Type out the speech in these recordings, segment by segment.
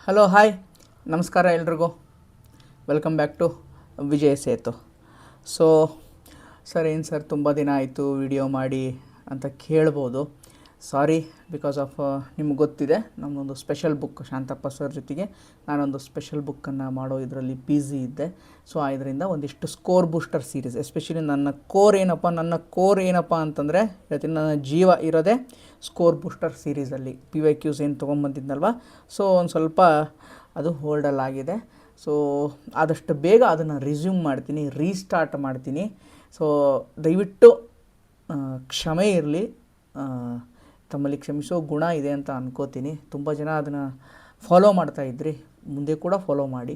Hello hi ನಮಸ್ಕಾರ ಎಲ್ರಿಗೂ. Welcome back to Vijaya Setu. So sir ಏನು ಸರ್ ತುಂಬ ದಿನ ಆಯಿತು ವಿಡಿಯೋ ಮಾಡಿ ಅಂತ ಕೇಳ್ಬೋದು. ಸಾರಿ, ಬಿಕಾಸ್ ಆಫ್ ನಿಮ್ಗೆ ಗೊತ್ತಿದೆ ನಮ್ಮದೊಂದು ಸ್ಪೆಷಲ್ ಬುಕ್ ಶಾಂತಪ್ಪ ಸರ್ ಜೊತೆಗೆ ನಾನೊಂದು ಸ್ಪೆಷಲ್ ಬುಕ್ಕನ್ನು ಮಾಡೋ ಇದರಲ್ಲಿ ಬ್ಯುಸಿ ಇದ್ದೆ. ಸೊ ಇದರಿಂದ ಒಂದಿಷ್ಟು ಸ್ಕೋರ್ ಬೂಸ್ಟರ್ ಸೀರೀಸ್, ಎಸ್ಪೆಷಲಿ ನನ್ನ ಕೋರ್ ಏನಪ್ಪ ಅಂತಂದರೆ ಹೇಳ್ತೀನಿ, ನನ್ನ ಜೀವ ಇರೋದೇ ಸ್ಕೋರ್ ಬೂಸ್ಟರ್ ಸೀರೀಸಲ್ಲಿ. PYQs ಏನು ತೊಗೊಂಬಂದಿದ್ನಲ್ವ, ಸೊ ಒಂದು ಸ್ವಲ್ಪ ಅದು ಹೋಲ್ಡಲ್ಲಾಗಿದೆ. ಸೊ ಆದಷ್ಟು ಬೇಗ ಅದನ್ನು ರಿಸ್ಯೂಮ್ ಮಾಡ್ತೀನಿ, ರೀಸ್ಟಾರ್ಟ್ ಮಾಡ್ತೀನಿ. ಸೊ ದಯವಿಟ್ಟು ಕ್ಷಮೆ ಇರಲಿ, ತಮ್ಮಲ್ಲಿ ಕ್ಷಮಿಸೋ ಗುಣ ಇದೆ ಅಂತ ಅನ್ಕೋತೀನಿ. ತುಂಬ ಜನ ಅದನ್ನು ಫಾಲೋ ಮಾಡ್ತಾಯಿದ್ರಿ, ಮುಂದೆ ಕೂಡ ಫಾಲೋ ಮಾಡಿ.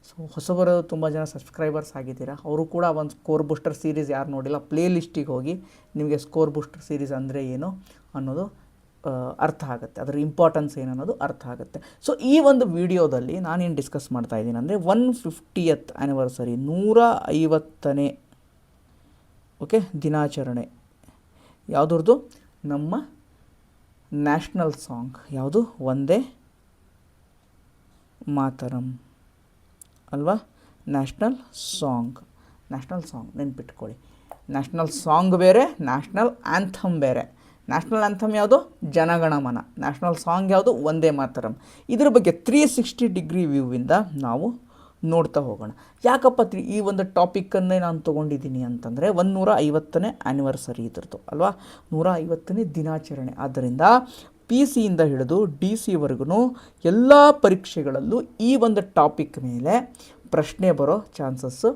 ಸೊ ಹೊಸಬರು ತುಂಬ ಜನ ಸಬ್ಸ್ಕ್ರೈಬರ್ಸ್ ಆಗಿದ್ದೀರಾ, ಅವರು ಕೂಡ ಒಂದು ಸ್ಕೋರ್ ಬೂಸ್ಟರ್ ಸೀರೀಸ್ ಯಾರು ನೋಡಿಲ್ಲ ಪ್ಲೇ ಲಿಸ್ಟಿಗೆ ಹೋಗಿ ನಿಮಗೆ ಸ್ಕೋರ್ ಬೂಸ್ಟರ್ ಸೀರೀಸ್ ಅಂದರೆ ಏನು ಅನ್ನೋದು ಅರ್ಥ ಆಗುತ್ತೆ, ಅದರ ಇಂಪಾರ್ಟೆನ್ಸ್ ಏನು ಅನ್ನೋದು ಅರ್ಥ ಆಗುತ್ತೆ. ಸೊ ಈ ಒಂದು ವಿಡಿಯೋದಲ್ಲಿ ನಾನೇನು ಡಿಸ್ಕಸ್ ಮಾಡ್ತಾ ಇದ್ದೀನಿ ಅಂದರೆ 150th ಆ್ಯನಿವರ್ಸರಿ, 150ನೇ ದಿನಾಚರಣೆ ಯಾವುದ್ರದ್ದು, ನಮ್ಮ ನ್ಯಾಷನಲ್ ಸಾಂಗ್ ಯಾವುದು, ವಂದೇ ಮಾತರಂ ಅಲ್ವಾ. ನ್ಯಾಷನಲ್ ಸಾಂಗ್ ನೆನ್ಪಿಟ್ಕೊಳ್ಳಿ. ನ್ಯಾಷನಲ್ ಸಾಂಗ್ ಬೇರೆ, ನ್ಯಾಷನಲ್ ಆ್ಯಂಥಮ್ ಬೇರೆ. ನ್ಯಾಷನಲ್ ಆ್ಯಂಥಮ್ ಯಾವುದು, ಜನಗಣಮನ. ನ್ಯಾಷನಲ್ ಸಾಂಗ್ ಯಾವುದು, ವಂದೇ ಮಾತರಂ. ಇದ್ರ ಬಗ್ಗೆ 360 ಡಿಗ್ರಿ ವ್ಯೂವಿಂದ ನಾವು ನೋಡ್ತಾ ಹೋಗೋಣ. ಯಾಕಪ್ಪ ಈ ಒಂದು ಟಾಪಿಕ್ಕನ್ನೇ ನಾನು ತೊಗೊಂಡಿದ್ದೀನಿ ಅಂತಂದರೆ 150ನೇ ಆ್ಯನಿವರ್ಸರಿ ಇದ್ರದ್ದು ಅಲ್ವಾ, 150ನೇ ದಿನಾಚರಣೆ. ಆದ್ದರಿಂದ PC ಯಿಂದ ಹಿಡಿದು DC ವರೆಗೂ ಎಲ್ಲ ಪರೀಕ್ಷೆಗಳಲ್ಲೂ ಈ ಒಂದು ಟಾಪಿಕ್ ಮೇಲೆ ಪ್ರಶ್ನೆ ಬರೋ ಚಾನ್ಸಸ್ಸು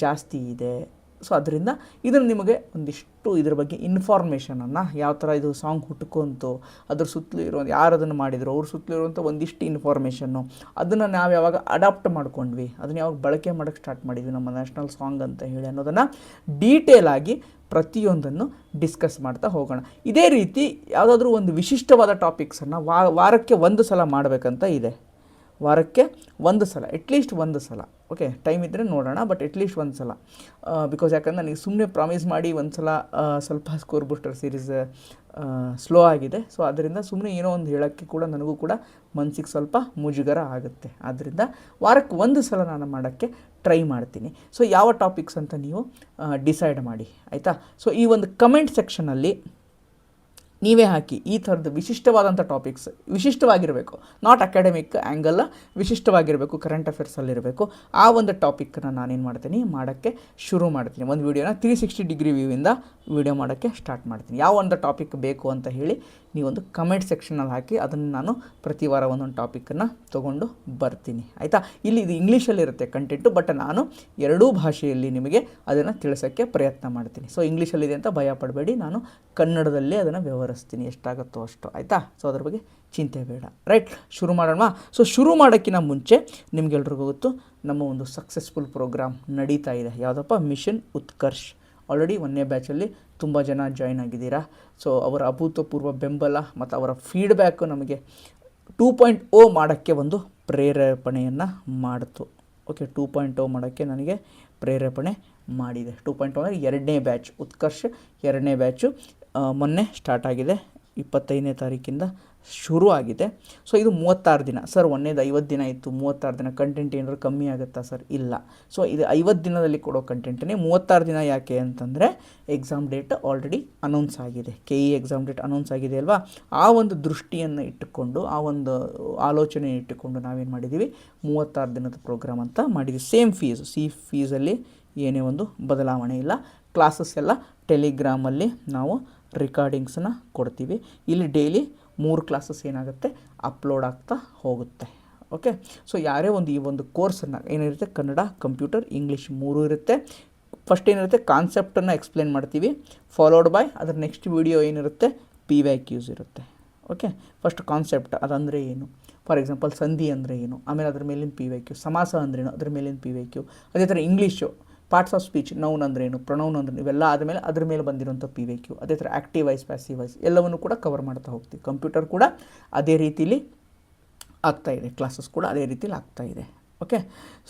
ಜಾಸ್ತಿ ಇದೆ. ಸೊ ಅದರಿಂದ ಇದನ್ನು ನಿಮಗೆ ಒಂದಿಷ್ಟು ಇದ್ರ ಬಗ್ಗೆ ಇನ್ಫಾರ್ಮೇಷನನ್ನು, ಯಾವ ಥರ ಇದು ಸಾಂಗ್ ಹುಟ್ಕೊಂತು, ಅದ್ರ ಸುತ್ತಲೂ ಇರೋ ಯಾರು ಅದನ್ನು ಮಾಡಿದ್ರು, ಅವ್ರ ಸುತ್ತಲೂ ಇರುವಂಥ ಒಂದಿಷ್ಟು ಇನ್ಫಾರ್ಮೇಷನ್ನು, ಅದನ್ನು ನಾವು ಯಾವಾಗ ಅಡಾಪ್ಟ್ ಮಾಡ್ಕೊಂಡ್ವಿ, ಅದನ್ನು ಯಾವಾಗ ಬಳಕೆ ಮಾಡೋಕ್ಕೆ ಸ್ಟಾರ್ಟ್ ಮಾಡಿದ್ವಿ ನಮ್ಮ ನ್ಯಾಷನಲ್ ಸಾಂಗ್ ಅಂತ ಹೇಳಿ ಅನ್ನೋದನ್ನು ಡೀಟೇಲಾಗಿ ಪ್ರತಿಯೊಂದನ್ನು ಡಿಸ್ಕಸ್ ಮಾಡ್ತಾ ಹೋಗೋಣ. ಇದೇ ರೀತಿ ಯಾವುದಾದ್ರೂ ಒಂದು ವಿಶಿಷ್ಟವಾದ ಟಾಪಿಕ್ಸನ್ನು ವಾರಕ್ಕೆ ಒಂದು ಸಲ ಮಾಡಬೇಕಂತ ಇದೆ. ವಾರಕ್ಕೆ ಒಂದು ಸಲ, ಅಟ್ಲೀಸ್ಟ್ ಒಂದು ಸಲ. ಓಕೆ, ಟೈಮ್ ಇದ್ದರೆ ನೋಡೋಣ, ಬಟ್ ಅಟ್ಲೀಸ್ಟ್ ಒಂದು ಸಲ. ಬಿಕಾಸ್ ಯಾಕಂದರೆ ನನಗೆ ಸುಮ್ಮನೆ ಪ್ರಾಮಿಸ್ ಮಾಡಿ ಒಂದು ಸಲ ಸ್ವಲ್ಪ ಸ್ಕೋರ್ ಬೂಸ್ಟರ್ ಸೀರೀಸ್ ಸ್ಲೋ ಆಗಿದೆ. ಸೊ ಅದರಿಂದ ಸುಮ್ಮನೆ ಏನೋ ಒಂದು ಹೇಳೋಕ್ಕೆ ಕೂಡ ನನಗೂ ಕೂಡ ಮನಸ್ಸಿಗೆ ಸ್ವಲ್ಪ ಮುಜುಗರ ಆಗುತ್ತೆ. ಆದ್ದರಿಂದ ವಾರಕ್ಕೆ ಒಂದು ಸಲ ನಾನು ಮಾಡೋಕ್ಕೆ ಟ್ರೈ ಮಾಡ್ತೀನಿ. ಸೊ ಯಾವ ಟಾಪಿಕ್ಸ್ ಅಂತ ನೀವು ಡಿಸೈಡ್ ಮಾಡಿ, ಆಯಿತಾ. ಸೊ ಈ ಒಂದು ಕಮೆಂಟ್ ಸೆಕ್ಷನಲ್ಲಿ ನೀವೇ ಹಾಕಿ, ಈ ಥರದ್ದು ವಿಶಿಷ್ಟವಾದಂಥ ಟಾಪಿಕ್ಸ್, ವಿಶಿಷ್ಟವಾಗಿರಬೇಕು, ನಾಟ್ ಅಕಾಡೆಮಿಕ್ ಆ್ಯಂಗಲ್ಲ, ವಿಶಿಷ್ಟವಾಗಿರಬೇಕು, ಕರೆಂಟ್ ಅಫೇರ್ಸಲ್ಲಿರಬೇಕು. ಆ ಒಂದು ಟಾಪಿಕ್ಕನ್ನು ನಾನೇನು ಮಾಡ್ತೀನಿ, ಮಾಡೋಕ್ಕೆ ಶುರು ಮಾಡ್ತೀನಿ. ಒಂದು ವೀಡಿಯೋನ 360 ಡಿಗ್ರಿ ವ್ಯೂವಿಂದ ವೀಡಿಯೋ ಮಾಡೋಕ್ಕೆ ಸ್ಟಾರ್ಟ್ ಮಾಡ್ತೀನಿ. ಯಾವ ಒಂದು ಟಾಪಿಕ್ ಬೇಕು ಅಂತ ಹೇಳಿ ನೀವೊಂದು ಕಮೆಂಟ್ ಸೆಕ್ಷನಲ್ಲಿ ಹಾಕಿ, ಅದನ್ನು ನಾನು ಪ್ರತಿ ವಾರ ಒಂದೊಂದು ಟಾಪಿಕ್ಕನ್ನು ತೊಗೊಂಡು ಬರ್ತೀನಿ, ಆಯಿತಾ. ಇಲ್ಲಿ ಇದು ಇಂಗ್ಲೀಷಲ್ಲಿರುತ್ತೆ ಕಂಟೆಂಟು, ಬಟ್ ನಾನು ಎರಡೂ ಭಾಷೆಯಲ್ಲಿ ನಿಮಗೆ ಅದನ್ನು ತಿಳಿಸೋಕ್ಕೆ ಪ್ರಯತ್ನ ಮಾಡ್ತೀನಿ. ಸೊ ಇಂಗ್ಲೀಷಲ್ಲಿದೆ ಅಂತ ಭಯ ಪಡಬೇಡಿ, ನಾನು ಕನ್ನಡದಲ್ಲೇ ಅದನ್ನು ವ್ಯವಹರಿಸ್ತೀನಿ ಎಷ್ಟಾಗುತ್ತೋ ಅಷ್ಟು, ಆಯಿತಾ. ಸೊ ಅದ್ರ ಬಗ್ಗೆ ಚಿಂತೆ ಬೇಡ. ರೈಟ್, ಶುರು ಮಾಡೋಣ. ಸೊ ಶುರು ಮಾಡೋಕ್ಕಿಂತ ಮುಂಚೆ ನಿಮಗೆಲ್ರಿಗೂ ಗೊತ್ತು, ನಮ್ಮ ಒಂದು ಸಕ್ಸಸ್ಫುಲ್ ಪ್ರೋಗ್ರಾಮ್ ನಡೀತಾ ಇದೆ. ಯಾವುದಪ್ಪ, ಮಿಷನ್ ಉತ್ಕರ್ಷ್. ಆಲ್ರೆಡಿ 1ನೇ ಬ್ಯಾಚಲ್ಲಿ ತುಂಬ ಜನ ಜಾಯ್ನ್ ಆಗಿದ್ದೀರಾ. ಸೊ ಅವರ ಅಭೂತಪೂರ್ವ ಬೆಂಬಲ ಮತ್ತು ಅವರ ಫೀಡ್ಬ್ಯಾಕು ನಮಗೆ 2.0 ಮಾಡೋಕ್ಕೆ ಒಂದು ಪ್ರೇರೇಪಣೆಯನ್ನು ಮಾಡಿತು. ಓಕೆ, 2.0 ಮಾಡೋಕ್ಕೆ ನನಗೆ ಪ್ರೇರೇಪಣೆ ಮಾಡಿದೆ. 2.0 ಅಂದರೆ 2ನೇ ಬ್ಯಾಚ್, ಉತ್ಕರ್ಷ್ 2ನೇ ಬ್ಯಾಚು ಮೊನ್ನೆ ಸ್ಟಾರ್ಟ್ ಆಗಿದೆ. 25ನೇ ತಾರೀಕಿಂದ ಶುರು ಆಗಿದೆ. ಸೊ ಇದು 36 ದಿನ. ಸರ್ 1ನೇದು 50 ದಿನ ಇತ್ತು, 36 ದಿನ ಕಂಟೆಂಟ್ ಏನಾದರೂ ಕಮ್ಮಿ ಆಗುತ್ತಾ ಸರ್? ಇಲ್ಲ. ಸೊ ಇದು 50 ದಿನದಲ್ಲಿ ಕೊಡೋ ಕಂಟೆಂಟನ್ನೇ 36 ದಿನ. ಯಾಕೆ ಅಂತಂದರೆ ಎಕ್ಸಾಮ್ ಡೇಟ್ ಆಲ್ರೆಡಿ ಅನೌನ್ಸ್ ಆಗಿದೆ, KE ಎಕ್ಸಾಮ್ ಡೇಟ್ ಅನೌನ್ಸ್ ಆಗಿದೆ ಅಲ್ವಾ. ಆ ಒಂದು ದೃಷ್ಟಿಯನ್ನು ಇಟ್ಟುಕೊಂಡು, ಆ ಒಂದು ಆಲೋಚನೆ ಇಟ್ಟುಕೊಂಡು ನಾವೇನು ಮಾಡಿದ್ದೀವಿ, 36 ದಿನದ ಪ್ರೋಗ್ರಾಮ್ ಅಂತ ಮಾಡಿದ್ದೀವಿ. ಸೇಮ್ ಫೀಸಲ್ಲಿ ಏನೇ ಒಂದು ಬದಲಾವಣೆ ಇಲ್ಲ. ಕ್ಲಾಸಸ್ ಎಲ್ಲ ಟೆಲಿಗ್ರಾಮಲ್ಲಿ ನಾವು ರಿಕಾರ್ಡಿಂಗ್ಸನ್ನ ಕೊಡ್ತೀವಿ. ಇಲ್ಲಿ ಡೈಲಿ 3 ಕ್ಲಾಸಸ್ ಏನಾಗುತ್ತೆ, ಅಪ್ಲೋಡ್ ಆಗ್ತಾ ಹೋಗುತ್ತೆ. ಓಕೆ, ಸೊ ಯಾರೇ ಈ ಒಂದು ಕೋರ್ಸನ್ನು ಏನಿರುತ್ತೆ, ಕನ್ನಡ, ಕಂಪ್ಯೂಟರ್, ಇಂಗ್ಲೀಷ್ 3 ಇರುತ್ತೆ. ಫಸ್ಟ್ ಏನಿರುತ್ತೆ, ಕಾನ್ಸೆಪ್ಟನ್ನು ಎಕ್ಸ್ಪ್ಲೇನ್ ಮಾಡ್ತೀವಿ, ಫಾಲೋಡ್ ಬೈ ಅದರ ನೆಕ್ಸ್ಟ್ ವಿಡಿಯೋ ಏನಿರುತ್ತೆ, PYQs ಇರುತ್ತೆ. ಓಕೆ, ಫಸ್ಟ್ ಕಾನ್ಸೆಪ್ಟ್ ಅದಂದರೆ ಏನು, ಫಾರ್ ಎಕ್ಸಾಂಪಲ್ ಸಂಧಿ ಅಂದರೆ ಏನು, ಆಮೇಲೆ ಅದ್ರ ಮೇಲಿನ PYQ, ಸಮಾಸ ಅಂದ್ರೇನು, ಅದ್ರ ಮೇಲಿನ PYQ. ಅದೇ ಥರ English parts of speech, noun ಅಂದ್ರೇನು, ಪ್ರೊನೌನ್ ಅಂದ್ರೆ, ಇವೆಲ್ಲ ಆದಮೇಲೆ ಅದ್ರ ಮೇಲೆ ಬಂದಿರೋಂಥ PYQ. ಅದೇ ಥರ ಆ್ಯಕ್ಟಿವ್ ವಾಯ್ಸ್, ಪ್ಯಾಸಿವ್ ವಾಯ್ಸ್ ಎಲ್ಲವನ್ನು ಕೂಡ ಕವರ್ ಮಾಡ್ತಾ ಹೋಗ್ತೀವಿ. ಕಂಪ್ಯೂಟರ್ ಕೂಡ ಅದೇ ರೀತಿಲಿ ಆಗ್ತಾಯಿದೆ, ಕ್ಲಾಸಸ್ ಕೂಡ ಅದೇ ರೀತಿಲಿ ಆಗ್ತಾಯಿದೆ. ಓಕೆ,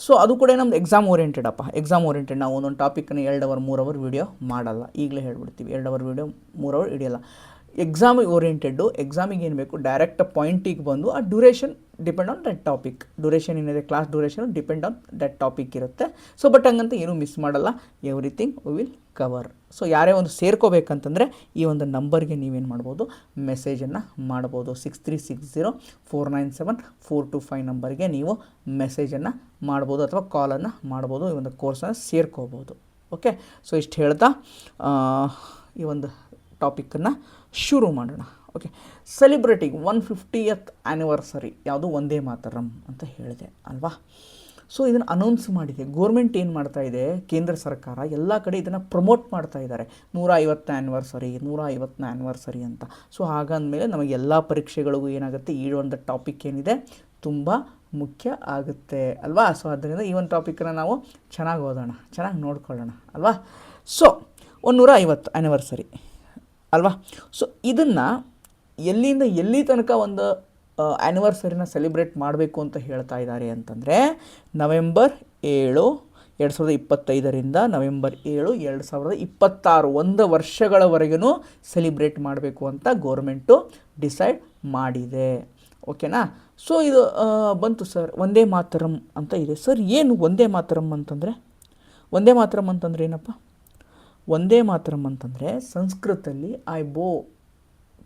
ಸೊ ಅದು ಕೂಡ ನಮ್ದು ಎಕ್ಸಾಮ್ ಓರಿಯೆಂಟೆಡ್ ಅಪ್ಪ. Exam oriented. ನಾವು ಒಂದೊಂದು ಟಾಪಿಕ್ನ 2 ಅವರ್ 3 ಅವರ್ ವೀಡಿಯೋ ಮಾಡಲ್ಲ, ಈಗಲೇ ಹೇಳ್ಬಿಡ್ತೀವಿ. 2 ಅವರ್ ವೀಡಿಯೋ 3 ಅವರ್ ಹಿಡಿಯಲ್ಲ. Exam oriented. ಎಕ್ಸಾಮಿಗೆ ಏನು ಬೇಕು, ಡೈರೆಕ್ಟ್ ಪಾಯಿಂಟಿಗೆ ಬಂದು ಆ duration depend on that topic. Duration ಏನಿದೆ class duration depend on that topic ಇರುತ್ತೆ. ಸೊ ಬಟ್ ಹಂಗಂತ ಏನೂ ಮಿಸ್ ಮಾಡಲ್ಲ, everything we will cover. So ಯಾರೇ ಒಂದು ಸೇರ್ಕೋಬೇಕಂತಂದರೆ ಈ ಒಂದು ನಂಬರ್ಗೆ ನೀವೇನು ಮಾಡ್ಬೋದು, ಮೆಸೇಜನ್ನು ಮಾಡ್ಬೋದು. 6360497425 ನಂಬರ್ಗೆ ನೀವು ಮೆಸೇಜನ್ನು ಮಾಡ್ಬೋದು ಅಥವಾ ಕಾಲನ್ನು ಮಾಡ್ಬೋದು, ಈ ಒಂದು ಕೋರ್ಸನ್ನು ಸೇರ್ಕೋಬೋದು. ಓಕೆ, ಸೊ ಇಷ್ಟು ಹೇಳ್ತಾ ಈ ಒಂದು ಟಾಪಿಕ್ಕನ್ನು ಶುರು ಮಾಡೋಣ. ಓಕೆ, ಸೆಲಿಬ್ರೇಟಿಂಗ್ 150th ಆ್ಯನಿವರ್ಸರಿ ಯಾವುದು, ವಂದೇ ಮಾತರಂ ಅಂತ ಹೇಳಿದೆ ಅಲ್ವಾ. ಸೊ ಇದನ್ನು ಅನೌನ್ಸ್ ಮಾಡಿದೆ ಗೋರ್ಮೆಂಟ್. ಏನು ಮಾಡ್ತಾ ಇದೆ ಕೇಂದ್ರ ಸರ್ಕಾರ, ಎಲ್ಲ ಕಡೆ ಇದನ್ನು ಪ್ರಮೋಟ್ ಮಾಡ್ತಾ ಇದ್ದಾರೆ. 150ನೇ ಆ್ಯನಿವರ್ಸರಿ ಅಂತ. ಸೊ ಹಾಗಂದಮೇಲೆ ನಮಗೆ ಎಲ್ಲ ಪರೀಕ್ಷೆಗಳಿಗೂ ಏನಾಗುತ್ತೆ, ಈ ಒಂದು ಟಾಪಿಕ್ ಏನಿದೆ ತುಂಬ ಮುಖ್ಯ ಆಗುತ್ತೆ ಅಲ್ವಾ. ಸೊ ಅದರಿಂದ ಈ ಒಂದು ಟಾಪಿಕನ್ನು ನಾವು ಚೆನ್ನಾಗಿ ಓದೋಣ, ಚೆನ್ನಾಗಿ ನೋಡ್ಕೊಳ್ಳೋಣ ಅಲ್ವಾ. ಸೊ 150 ಆ್ಯನಿವರ್ಸರಿ ಅಲ್ವಾ. ಸೊ ಇದನ್ನು ಎಲ್ಲಿಂದ ಎಲ್ಲಿ ತನಕ ಒಂದು ಆ್ಯನಿವರ್ಸರಿನ ಸೆಲಿಬ್ರೇಟ್ ಮಾಡಬೇಕು ಅಂತ ಹೇಳ್ತಾ ಇದ್ದಾರೆ ಅಂತಂದರೆ, ನವೆಂಬರ್ 7, 2025ರಿಂದ ನವೆಂಬರ್ 7, 2026 1 ವರ್ಷಗಳವರೆಗೂ ಸೆಲಿಬ್ರೇಟ್ ಮಾಡಬೇಕು ಅಂತ ಗೌರ್ಮೆಂಟು ಡಿಸೈಡ್ ಮಾಡಿದೆ. ಓಕೆನಾ. ಸೊ ಇದು ಬಂತು ಸರ್, ವಂದೇ ಮಾತರಂ ಅಂತ ಇದೆ. ಸರ್ ಏನು ವಂದೇ ಮಾತರಂ ಅಂತಂದರೆ, ವಂದೇ ಮಾತರಂ ಅಂತಂದರೆ ಏನಪ್ಪ? ವಂದೇ ಮಾತರಂ ಅಂತಂದರೆ ಸಂಸ್ಕೃತದಲ್ಲಿ ಐ ಬೋ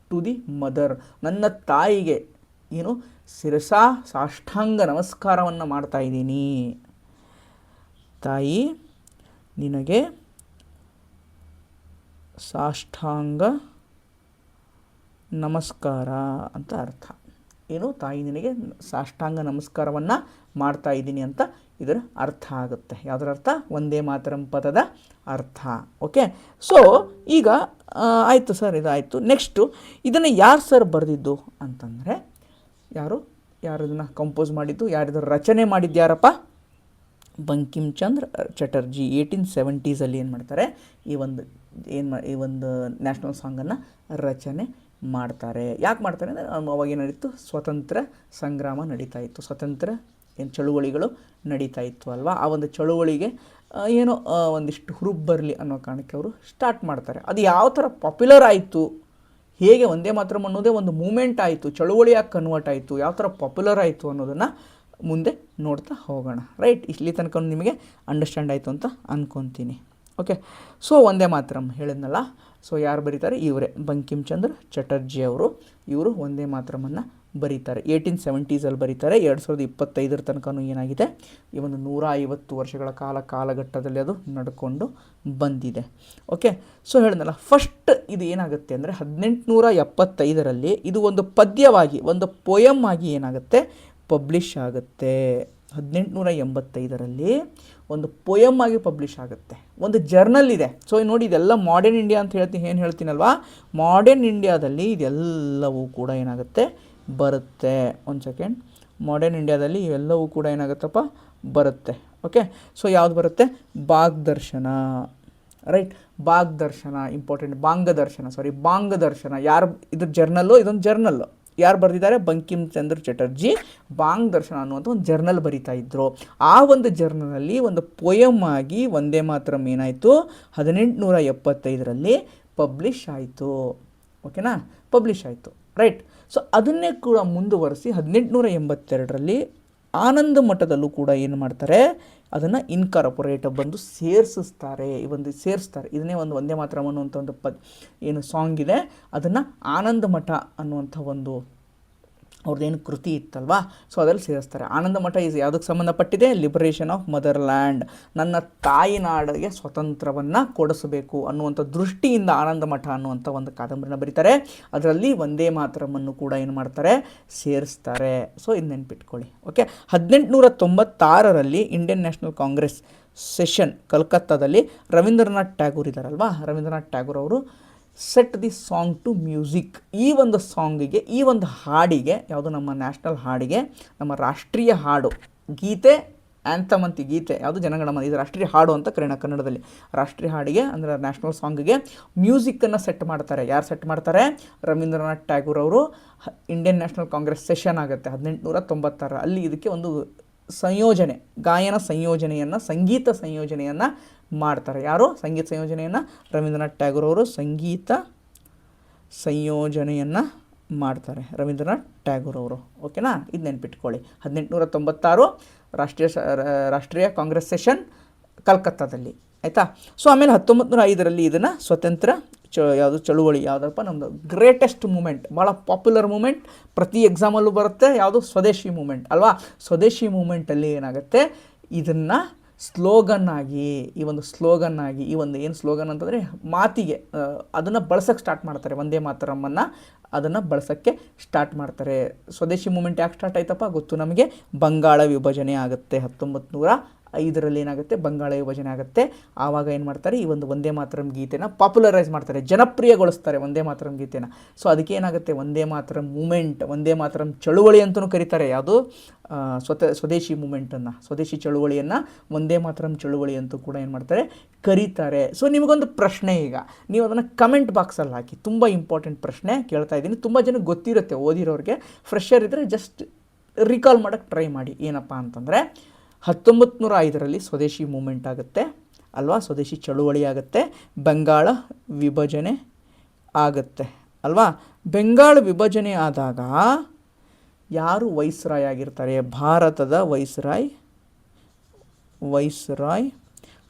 ಟು ದಿ ಮದರ್, ನನ್ನ ತಾಯಿಗೆ ಏನು ಶಿರಸಾ ಸಾಷ್ಟಾಂಗ ನಮಸ್ಕಾರವನ್ನು ಮಾಡ್ತಾ ಇದ್ದೀನಿ. ತಾಯಿ ನಿನಗೆ ಸಾಷ್ಟಾಂಗ ನಮಸ್ಕಾರ ಅಂತ ಅರ್ಥ. ಏನು, ತಾಯಿ ನಿನಗೆ ಸಾಷ್ಟಾಂಗ ನಮಸ್ಕಾರವನ್ನು ಮಾಡ್ತಾ ಇದ್ದೀನಿ ಅಂತ ಇದರ ಅರ್ಥ ಆಗುತ್ತೆ. ಯಾವುದರ ಅರ್ಥ? ವಂದೇ ಮಾತರಂ ಪದದ ಅರ್ಥ. ಓಕೆ, ಸೊ ಈಗ ಆಯಿತು ಸರ್, ಇದಾಯಿತು. ನೆಕ್ಸ್ಟು ಇದನ್ನು ಯಾರು ಸರ್ ಬರೆದಿದ್ದು ಅಂತಂದರೆ, ಯಾರು ಇದನ್ನು ಕಂಪೋಸ್ ಮಾಡಿದ್ದು, ಯಾರಿದು ರಚನೆ ಮಾಡಿದ್ದು ಯಾರಪ್ಪ? ಬಂಕಿಮ್ ಚಂದ್ರ ಚಟರ್ಜಿ 1870s ಏನು ಮಾಡ್ತಾರೆ, ಈ ಒಂದು ನ್ಯಾಷನಲ್ ಸಾಂಗನ್ನು ರಚನೆ ಮಾಡ್ತಾರೆ. ಯಾಕೆ ಮಾಡ್ತಾರೆ ಅಂದರೆ, ಅವಾಗ ಏನಾಯಿತು, ಸ್ವತಂತ್ರ ಸಂಗ್ರಾಮ ನಡೀತಾ ಇತ್ತು, ಸ್ವತಂತ್ರ ಚಳುವಳಿಗಳು ನಡೀತಾ ಇತ್ತು ಅಲ್ವಾ. ಆ ಒಂದು ಚಳುವಳಿಗೆ ಏನೋ ಒಂದಿಷ್ಟು ಹುರುಪು ಬರಲಿ ಅನ್ನೋ ಕಾರಣಕ್ಕೆ ಅವರು ಸ್ಟಾರ್ಟ್ ಮಾಡ್ತಾರೆ. ಅದು ಯಾವ ಥರ ಪಾಪ್ಯುಲರ್ ಆಯಿತು, ಹೇಗೆ ವಂದೇ ಮಾತರಂ ಅನ್ನೋದೇ ಒಂದು ಮೂಮೆಂಟ್ ಆಯಿತು, ಚಳುವಳಿಯಾಗಿ ಕನ್ವರ್ಟ್ ಆಯಿತು, ಯಾವ ಥರ ಪಾಪ್ಯುಲರ್ ಆಯಿತು ಅನ್ನೋದನ್ನು ಮುಂದೆ ನೋಡ್ತಾ ಹೋಗೋಣ. ರೈಟ್, ಇಲ್ಲಿ ತನಕ ನಿಮಗೆ ಅಂಡರ್ಸ್ಟ್ಯಾಂಡ್ ಆಯಿತು ಅಂತ ಅಂದ್ಕೊತೀನಿ. ಓಕೆ, ಸೊ ವಂದೇ ಮಾತರಂ ಹೇಳಿದ್ನಲ್ಲ. ಸೊ ಯಾರು ಬರೀತಾರೆ? ಇವರೇ, ಬಂಕಿಮ್ ಚಂದ್ರ ಚಟರ್ಜಿ ಅವರು. ಇವರು ವಂದೇ ಮಾತರಮನ್ನು ಬರೀತಾರೆ. 1870s ಬರೀತಾರೆ. 2025 ತನಕ ಏನಾಗಿದೆ, ಈ ಒಂದು 150 ವರ್ಷಗಳ ಕಾಲಘಟ್ಟದಲ್ಲಿ ಅದು ನಡ್ಕೊಂಡು ಬಂದಿದೆ. ಓಕೆ, ಸೊ ಹೇಳಿದ್ನಲ್ಲ, ಫಸ್ಟ್ ಇದು ಏನಾಗುತ್ತೆ ಅಂದರೆ 1875ರಲ್ಲಿ ಇದು ಒಂದು ಪದ್ಯವಾಗಿ, ಒಂದು ಪೊಯಮ್ ಆಗಿ ಏನಾಗುತ್ತೆ, ಪಬ್ಲಿಷ್ ಆಗುತ್ತೆ. 1885ರಲ್ಲಿ ಒಂದು ಪೊಯಮ್ ಆಗಿ ಪಬ್ಲಿಷ್ ಆಗುತ್ತೆ. ಒಂದು ಜರ್ನಲ್ ಇದೆ. ಸೊ ನೋಡಿ, ಇದೆಲ್ಲ ಮಾಡರ್ನ್ ಇಂಡಿಯಾ ಅಂತ ಏನು ಹೇಳ್ತೀನಲ್ವಾ, ಮಾಡರ್ನ್ ಇಂಡಿಯಾದಲ್ಲಿ ಇದೆಲ್ಲವೂ ಕೂಡ ಏನಾಗುತ್ತೆ, ಬರುತ್ತೆ. ಒಂದು ಸೆಕೆಂಡ್, ಮಾಡರ್ನ್ ಇಂಡಿಯಾದಲ್ಲಿ ಇವೆಲ್ಲವೂ ಕೂಡ ಏನಾಗುತ್ತಪ್ಪ, ಬರುತ್ತೆ. ಓಕೆ, ಸೊ ಯಾವುದು ಬರುತ್ತೆ? ಬಾಂಗದರ್ಶನ. Right, ಬಾಂಗದರ್ಶನ important. ಬಾಂಗದರ್ಶನ ಯಾರು, ಇದು ಜರ್ನಲ್ಲು, ಇದೊಂದು ಜರ್ನಲ್ಲು. ಯಾರು ಬರೆದಿದ್ದಾರೆ? ಬಂಕಿಮ್ ಚಂದ್ರ ಚಟರ್ಜಿ ಬಾಂಗದರ್ಶನ ಅನ್ನುವಂಥ ಒಂದು ಜರ್ನಲ್ ಬರಿತಾ ಇದ್ದರು. ಆ ಒಂದು ಜರ್ನಲಲ್ಲಿ ಒಂದು ಪೊಯಮ್ ಆಗಿ ವಂದೇ ಮಾತರಂ ಏನಾಯಿತು, 1875ರಲ್ಲಿ ಪಬ್ಲಿಷ್ ಆಯಿತು. ಓಕೆನಾ, ಪಬ್ಲಿಷ್ ಆಯಿತು. ರೈಟ್, ಸೊ ಅದನ್ನೇ ಕೂಡ ಮುಂದುವರಿಸಿ 1882ರಲ್ಲಿ ಆನಂದ ಮಠದಲ್ಲೂ ಕೂಡ ಏನು ಮಾಡ್ತಾರೆ, ಅದನ್ನು ಇನ್ಕಾರ್ಪೊರೇಟ್ ಬಂದು ಸೇರಿಸ್ತಾರೆ. ಇದನ್ನೇ ಒಂದು ವಂದೇ ಮಾತರಂ ಅನ್ನುವಂಥ ಒಂದು ಏನು ಸಾಂಗ್ ಇದೆ, ಅದನ್ನು ಆನಂದ ಮಠ ಅನ್ನುವಂಥ ಒಂದು ಅವ್ರದ್ದೇನು ಕೃತಿ ಇತ್ತಲ್ವಾ, ಸೊ ಅದರಲ್ಲಿ ಸೇರಿಸ್ತಾರೆ. ಆನಂದ ಮಠ ಯಾವುದಕ್ಕೆ ಸಂಬಂಧಪಟ್ಟಿದೆ? ಲಿಬರೇಷನ್ ಆಫ್ ಮದರ್ ಲ್ಯಾಂಡ್, ನನ್ನ ತಾಯಿ ನಾಡಿಗೆ ಸ್ವತಂತ್ರವನ್ನು ಕೊಡಿಸಬೇಕು ಅನ್ನುವಂಥ ದೃಷ್ಟಿಯಿಂದ ಆನಂದ ಮಠ ಅನ್ನುವಂಥ ಒಂದು ಕಾದಂಬರಿನ ಬರೀತಾರೆ. ಅದರಲ್ಲಿ ವಂದೇ ಮಾತರಮನ್ನು ಕೂಡ ಏನು ಮಾಡ್ತಾರೆ, ಸೇರಿಸ್ತಾರೆ. ಸೊ ಇದು ನೆನ್ಪಿಟ್ಕೊಳ್ಳಿ. ಓಕೆ, 1896ರಲ್ಲಿ ಇಂಡಿಯನ್ ನ್ಯಾಷನಲ್ ಕಾಂಗ್ರೆಸ್ ಸೆಷನ್ ಕಲ್ಕತ್ತಾದಲ್ಲಿ ರವೀಂದ್ರನಾಥ್ ಟ್ಯಾಗೂರ್ ಇದ್ದಾರಲ್ವಾ, ರವೀಂದ್ರನಾಥ್ ಟ್ಯಾಗೂರ್ ಅವರು set the song to music. ಈ ಒಂದು ಸಾಂಗಿಗೆ, ಈ ಒಂದು ಹಾಡಿಗೆ, ಯಾವುದು ನಮ್ಮ ನ್ಯಾಷನಲ್ ಹಾಡಿಗೆ, ನಮ್ಮ ರಾಷ್ಟ್ರೀಯ ಹಾಡು, ಗೀತೆ, ಆ್ಯಂಥಮ್ ಅಂತಿ, ಗೀತೆ ಯಾವುದು ಜನಗಣಮನ, ಇದು ರಾಷ್ಟ್ರೀಯ ಹಾಡು ಅಂತ ಕರೆಯೋಣ ಕನ್ನಡದಲ್ಲಿ. ರಾಷ್ಟ್ರೀಯ ಹಾಡಿಗೆ ಅಂದರೆ ನ್ಯಾಷನಲ್ ಸಾಂಗಿಗೆ ಮ್ಯೂಸಿಕ್ಕನ್ನು ಸೆಟ್ ಮಾಡ್ತಾರೆ. ಯಾರು ಸೆಟ್ ಮಾಡ್ತಾರೆ? ರವೀಂದ್ರನಾಥ್ ಟ್ಯಾಗೂರ್ ಅವರು. ಇಂಡಿಯನ್ ನ್ಯಾಷನಲ್ ಕಾಂಗ್ರೆಸ್ ಸೆಷನ್ ಆಗುತ್ತೆ 1896. ಅಲ್ಲಿ ಇದಕ್ಕೆ ಒಂದು ಗಾಯನ ಸಂಯೋಜನೆಯನ್ನು, ಸಂಗೀತ ಸಂಯೋಜನೆಯನ್ನು ಮಾಡ್ತಾರೆ. ಯಾರು ಸಂಗೀತ ಸಂಯೋಜನೆಯನ್ನು? ರವೀಂದ್ರನಾಥ್ ಟ್ಯಾಗೂರ್ ಅವರು ಸಂಗೀತ ಸಂಯೋಜನೆಯನ್ನು ಮಾಡ್ತಾರೆ, ರವೀಂದ್ರನಾಥ್ ಟ್ಯಾಗೂರ್ ಅವರು. ಓಕೆನಾ, ಇದು ನೆನ್ಪಿಟ್ಕೊಳ್ಳಿ. 1896 ರಾಷ್ಟ್ರೀಯ ಕಾಂಗ್ರೆಸ್ ಸೆಷನ್ ಕಲ್ಕತ್ತಾದಲ್ಲಿ, ಆಯಿತಾ. ಸೊ ಆಮೇಲೆ 1905ರಲ್ಲಿ ಇದನ್ನು ಸ್ವತಂತ್ರ ಯಾವುದು ಚಳುವಳಿ, ಯಾವುದಪ್ಪ ನಮ್ಮದು ಗ್ರೇಟೆಸ್ಟ್ ಮೂಮೆಂಟ್, ಭಾಳ ಪಾಪ್ಯುಲರ್ ಮೂಮೆಂಟ್, ಪ್ರತಿ ಎಕ್ಸಾಮಲ್ಲೂ ಬರುತ್ತೆ, ಯಾವುದು ಸ್ವದೇಶಿ ಮೂಮೆಂಟ್ ಅಲ್ವಾ. ಸ್ವದೇಶಿ ಮೂಮೆಂಟಲ್ಲಿ ಏನಾಗುತ್ತೆ, ಇದನ್ನು ಸ್ಲೋಗನ್ ಆಗಿ, ಈ ಒಂದು ಏನು ಸ್ಲೋಗನ್ ಅಂತಂದರೆ ಮಾತಿಗೆ ಅದನ್ನು ಬಳಸೋಕ್ಕೆ ಸ್ಟಾರ್ಟ್ ಮಾಡ್ತಾರೆ. ವಂದೇ ಮಾತರಮ್ಮನ್ನು ಅದನ್ನು ಬಳಸೋಕ್ಕೆ ಸ್ಟಾರ್ಟ್ ಮಾಡ್ತಾರೆ. ಸ್ವದೇಶಿ ಮೂಮೆಂಟ್ ಯಾಕೆ ಸ್ಟಾರ್ಟ್ ಆಯ್ತಪ್ಪ ಗೊತ್ತು ನಮಗೆ, ಬಂಗಾಳ ವಿಭಜನೆ ಆಗುತ್ತೆ 1905ರಲ್ಲಿ. ಏನಾಗುತ್ತೆ, ಬಂಗಾಳ ವಿಭಜನೆ ಆಗುತ್ತೆ. ಆವಾಗ ಏನು ಮಾಡ್ತಾರೆ, ಈ ಒಂದು ವಂದೇ ಮಾತರಂ ಗೀತೆನ ಪಾಪ್ಯುಲರೈಸ್ ಮಾಡ್ತಾರೆ, ಜನಪ್ರಿಯಗೊಳಿಸ್ತಾರೆ ವಂದೇ ಮಾತರಂ ಗೀತೆನ. ಸೊ ಅದಕ್ಕೆ ಏನಾಗುತ್ತೆ, ವಂದೇ ಮಾತರಂ ಮೂಮೆಂಟ್, ವಂದೇ ಮಾತರಂ ಚಳುವಳಿ ಅಂತಲೂ ಕರೀತಾರೆ. ಯಾವುದು ಸ್ವದೇಶಿ ಮೂಮೆಂಟನ್ನು, ಸ್ವದೇಶಿ ಚಳುವಳಿಯನ್ನು ವಂದೇ ಮಾತರಂ ಚಳುವಳಿ ಅಂತೂ ಕೂಡ ಏನು ಮಾಡ್ತಾರೆ, ಕರೀತಾರೆ. ಸೊ ನಿಮಗೊಂದು ಪ್ರಶ್ನೆ, ಈಗ ನೀವು ಅದನ್ನು ಕಮೆಂಟ್ ಬಾಕ್ಸಲ್ಲಿ ಹಾಕಿ. ತುಂಬ ಇಂಪಾರ್ಟೆಂಟ್ ಪ್ರಶ್ನೆ ಕೇಳ್ತಾ ಇದ್ದೀನಿ, ತುಂಬ ಜನಕ್ಕೆ ಗೊತ್ತಿರುತ್ತೆ, ಓದಿರೋರಿಗೆ. ಫ್ರೆಶರ್ ಇದ್ದರೆ ಜಸ್ಟ್ ರಿಕಾಲ್ ಮಾಡೋಕ್ಕೆ ಟ್ರೈ ಮಾಡಿ. ಏನಪ್ಪ ಅಂತಂದರೆ 1905ರಲ್ಲಿ ಸ್ವದೇಶಿ ಮೂಮೆಂಟ್ ಆಗುತ್ತೆ ಅಲ್ವಾ, ಸ್ವದೇಶಿ ಚಳುವಳಿ ಆಗುತ್ತೆ, ಬಂಗಾಳ ವಿಭಜನೆ ಆಗುತ್ತೆ ಅಲ್ವಾ. ಬಂಗಾಳ ವಿಭಜನೆ ಆದಾಗ ಯಾರು ವೈಸ್ರಾಯ್ ಆಗಿರ್ತಾರೆ, ಭಾರತದ ವೈಸ್ರಾಯ್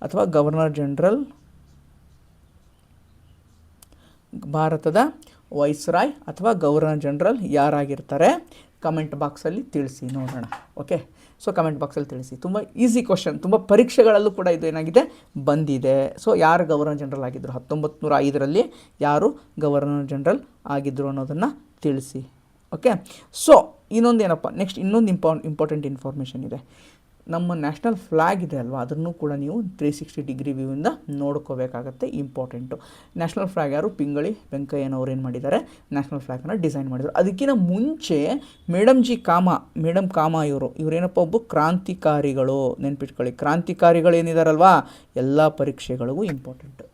ಅಥವಾ ಗವರ್ನರ್ ಜನರಲ್, ಭಾರತದ ವೈಸ್ರಾಯ್ ಅಥವಾ ಗವರ್ನರ್ ಜನರಲ್ ಯಾರಾಗಿರ್ತಾರೆ, ಕಮೆಂಟ್ ಬಾಕ್ಸಲ್ಲಿ ತಿಳಿಸಿ ನೋಡೋಣ. ಓಕೆ, ಸೊ ಕಮೆಂಟ್ ಬಾಕ್ಸಲ್ಲಿ ತಿಳಿಸಿ. ತುಂಬ ಈಸಿ ಕ್ವಶನ್, ತುಂಬ ಪರೀಕ್ಷೆಗಳಲ್ಲೂ ಕೂಡ ಇದು ಏನಾಗಿದೆ, ಬಂದಿದೆ. ಸೊ ಯಾರು ಗವರ್ನರ್ ಜನರಲ್ ಆಗಿದ್ದರು 1905ರಲ್ಲಿ, ಯಾರು ಗವರ್ನರ್ ಜನರಲ್ ಆಗಿದ್ದರು ಅನ್ನೋದನ್ನು ತಿಳಿಸಿ. ಓಕೆ, ಸೊ ಇನ್ನೊಂದು ಏನಪ್ಪ, ನೆಕ್ಸ್ಟ್ ಇನ್ನೊಂದು ಇಂಪಾರ್ಟೆಂಟ್ ಇನ್ಫಾರ್ಮೇಷನ್ ಇದೆ. ನಮ್ಮ ನ್ಯಾಷನಲ್ ಫ್ಲ್ಯಾಗ್ ಇದೆ ಅಲ್ವಾ, ಅದನ್ನು ಕೂಡ ನೀವು 360 ಡಿಗ್ರಿ ವ್ಯೂವಿಂದ ನೋಡ್ಕೋಬೇಕಾಗತ್ತೆ, ಇಂಪಾರ್ಟೆಂಟು. ನ್ಯಾಷನಲ್ ಫ್ಲ್ಯಾಗ್ ಯಾರು, ಪಿಂಗಳಿ ವೆಂಕಯ್ಯನವರು ಏನು ಮಾಡಿದ್ದಾರೆ, ನ್ಯಾಷನಲ್ ಫ್ಲ್ಯಾಗನ್ನು ಡಿಸೈನ್ ಮಾಡಿದರು. ಅದಕ್ಕಿಂತ ಮುಂಚೆ ಮೇಡಮ್ ಕಾಮ ಇವರೇನಪ್ಪ, ಒಬ್ಬ ಕ್ರಾಂತಿಕಾರಿಗಳು. ನೆನ್ಪಿಟ್ಕೊಳ್ಳಿ, ಕ್ರಾಂತಿಕಾರಿಗಳು ಏನಿದಾರಲ್ವಾ, ಎಲ್ಲ ಪರೀಕ್ಷೆಗಳಿಗೂ ಇಂಪಾರ್ಟೆಂಟು.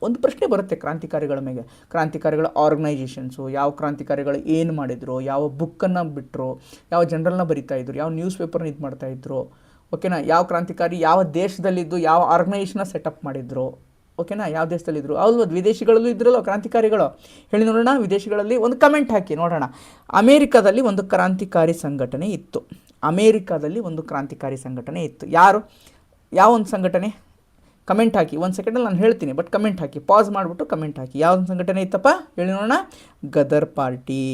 ಒಂದು ಪ್ರಶ್ನೆ ಬರುತ್ತೆ ಕ್ರಾಂತಿಕಾರಿಗಳ ಮೇಲೆ, ಕ್ರಾಂತಿಕಾರಿಗಳ ಆರ್ಗನೈಜೇಷನ್ಸು, ಯಾವ ಕ್ರಾಂತಿಕಾರಿಗಳು ಏನು ಮಾಡಿದರು, ಯಾವ ಬುಕ್ಕನ್ನು ಬಿಟ್ಟರು, ಯಾವ ಜನರಲ್ನ ಬರಿತಾಯಿದ್ರು, ಯಾವ ನ್ಯೂಸ್ ಪೇಪರ್ನ ಇದು ಮಾಡ್ತಾಯಿದ್ರು. ಓಕೆನಾ, ಯಾವ ಕ್ರಾಂತಿಕಾರಿ ಯಾವ ದೇಶದಲ್ಲಿದ್ದು ಯಾವ ಆರ್ಗನೈಜೇಷನ್ನ ಸೆಟಪ್ ಮಾಡಿದ್ರು. ಓಕೆನಾ, ಯಾವ ದೇಶದಲ್ಲಿದ್ದರು, ಅಲ್ವ ವಿದೇಶಿಗಳಲ್ಲೂ ಇದ್ರಲ್ಲ ಕ್ರಾಂತಿಕಾರಿಗಳು, ಹೇಳಿ ನೋಡೋಣ. ವಿದೇಶಿಗಳಲ್ಲಿ ಒಂದು ಕಮೆಂಟ್ ಹಾಕಿ ನೋಡೋಣ. ಅಮೇರಿಕಾದಲ್ಲಿ ಒಂದು ಕ್ರಾಂತಿಕಾರಿ ಸಂಘಟನೆ ಇತ್ತು, ಯಾರು, ಯಾವ ಒಂದು ಸಂಘಟನೆ, ಕಮೆಂಟ್ ಹಾಕಿ. ಒಂದು ಸೆಕೆಂಡಲ್ಲಿ ನಾನು ಹೇಳ್ತೀನಿ, ಬಟ್ ಕಮೆಂಟ್ ಹಾಕಿ, ಪಾಸ್ ಮಾಡಿಬಿಟ್ಟು ಕಮೆಂಟ್ ಹಾಕಿ. ಯಾವ ಸಂಘಟನೆ ಇತ್ತಪ್ಪ ಹೇಳಿ ನೋಡೋಣ. ಗದರ್ ಪಾರ್ಟಿ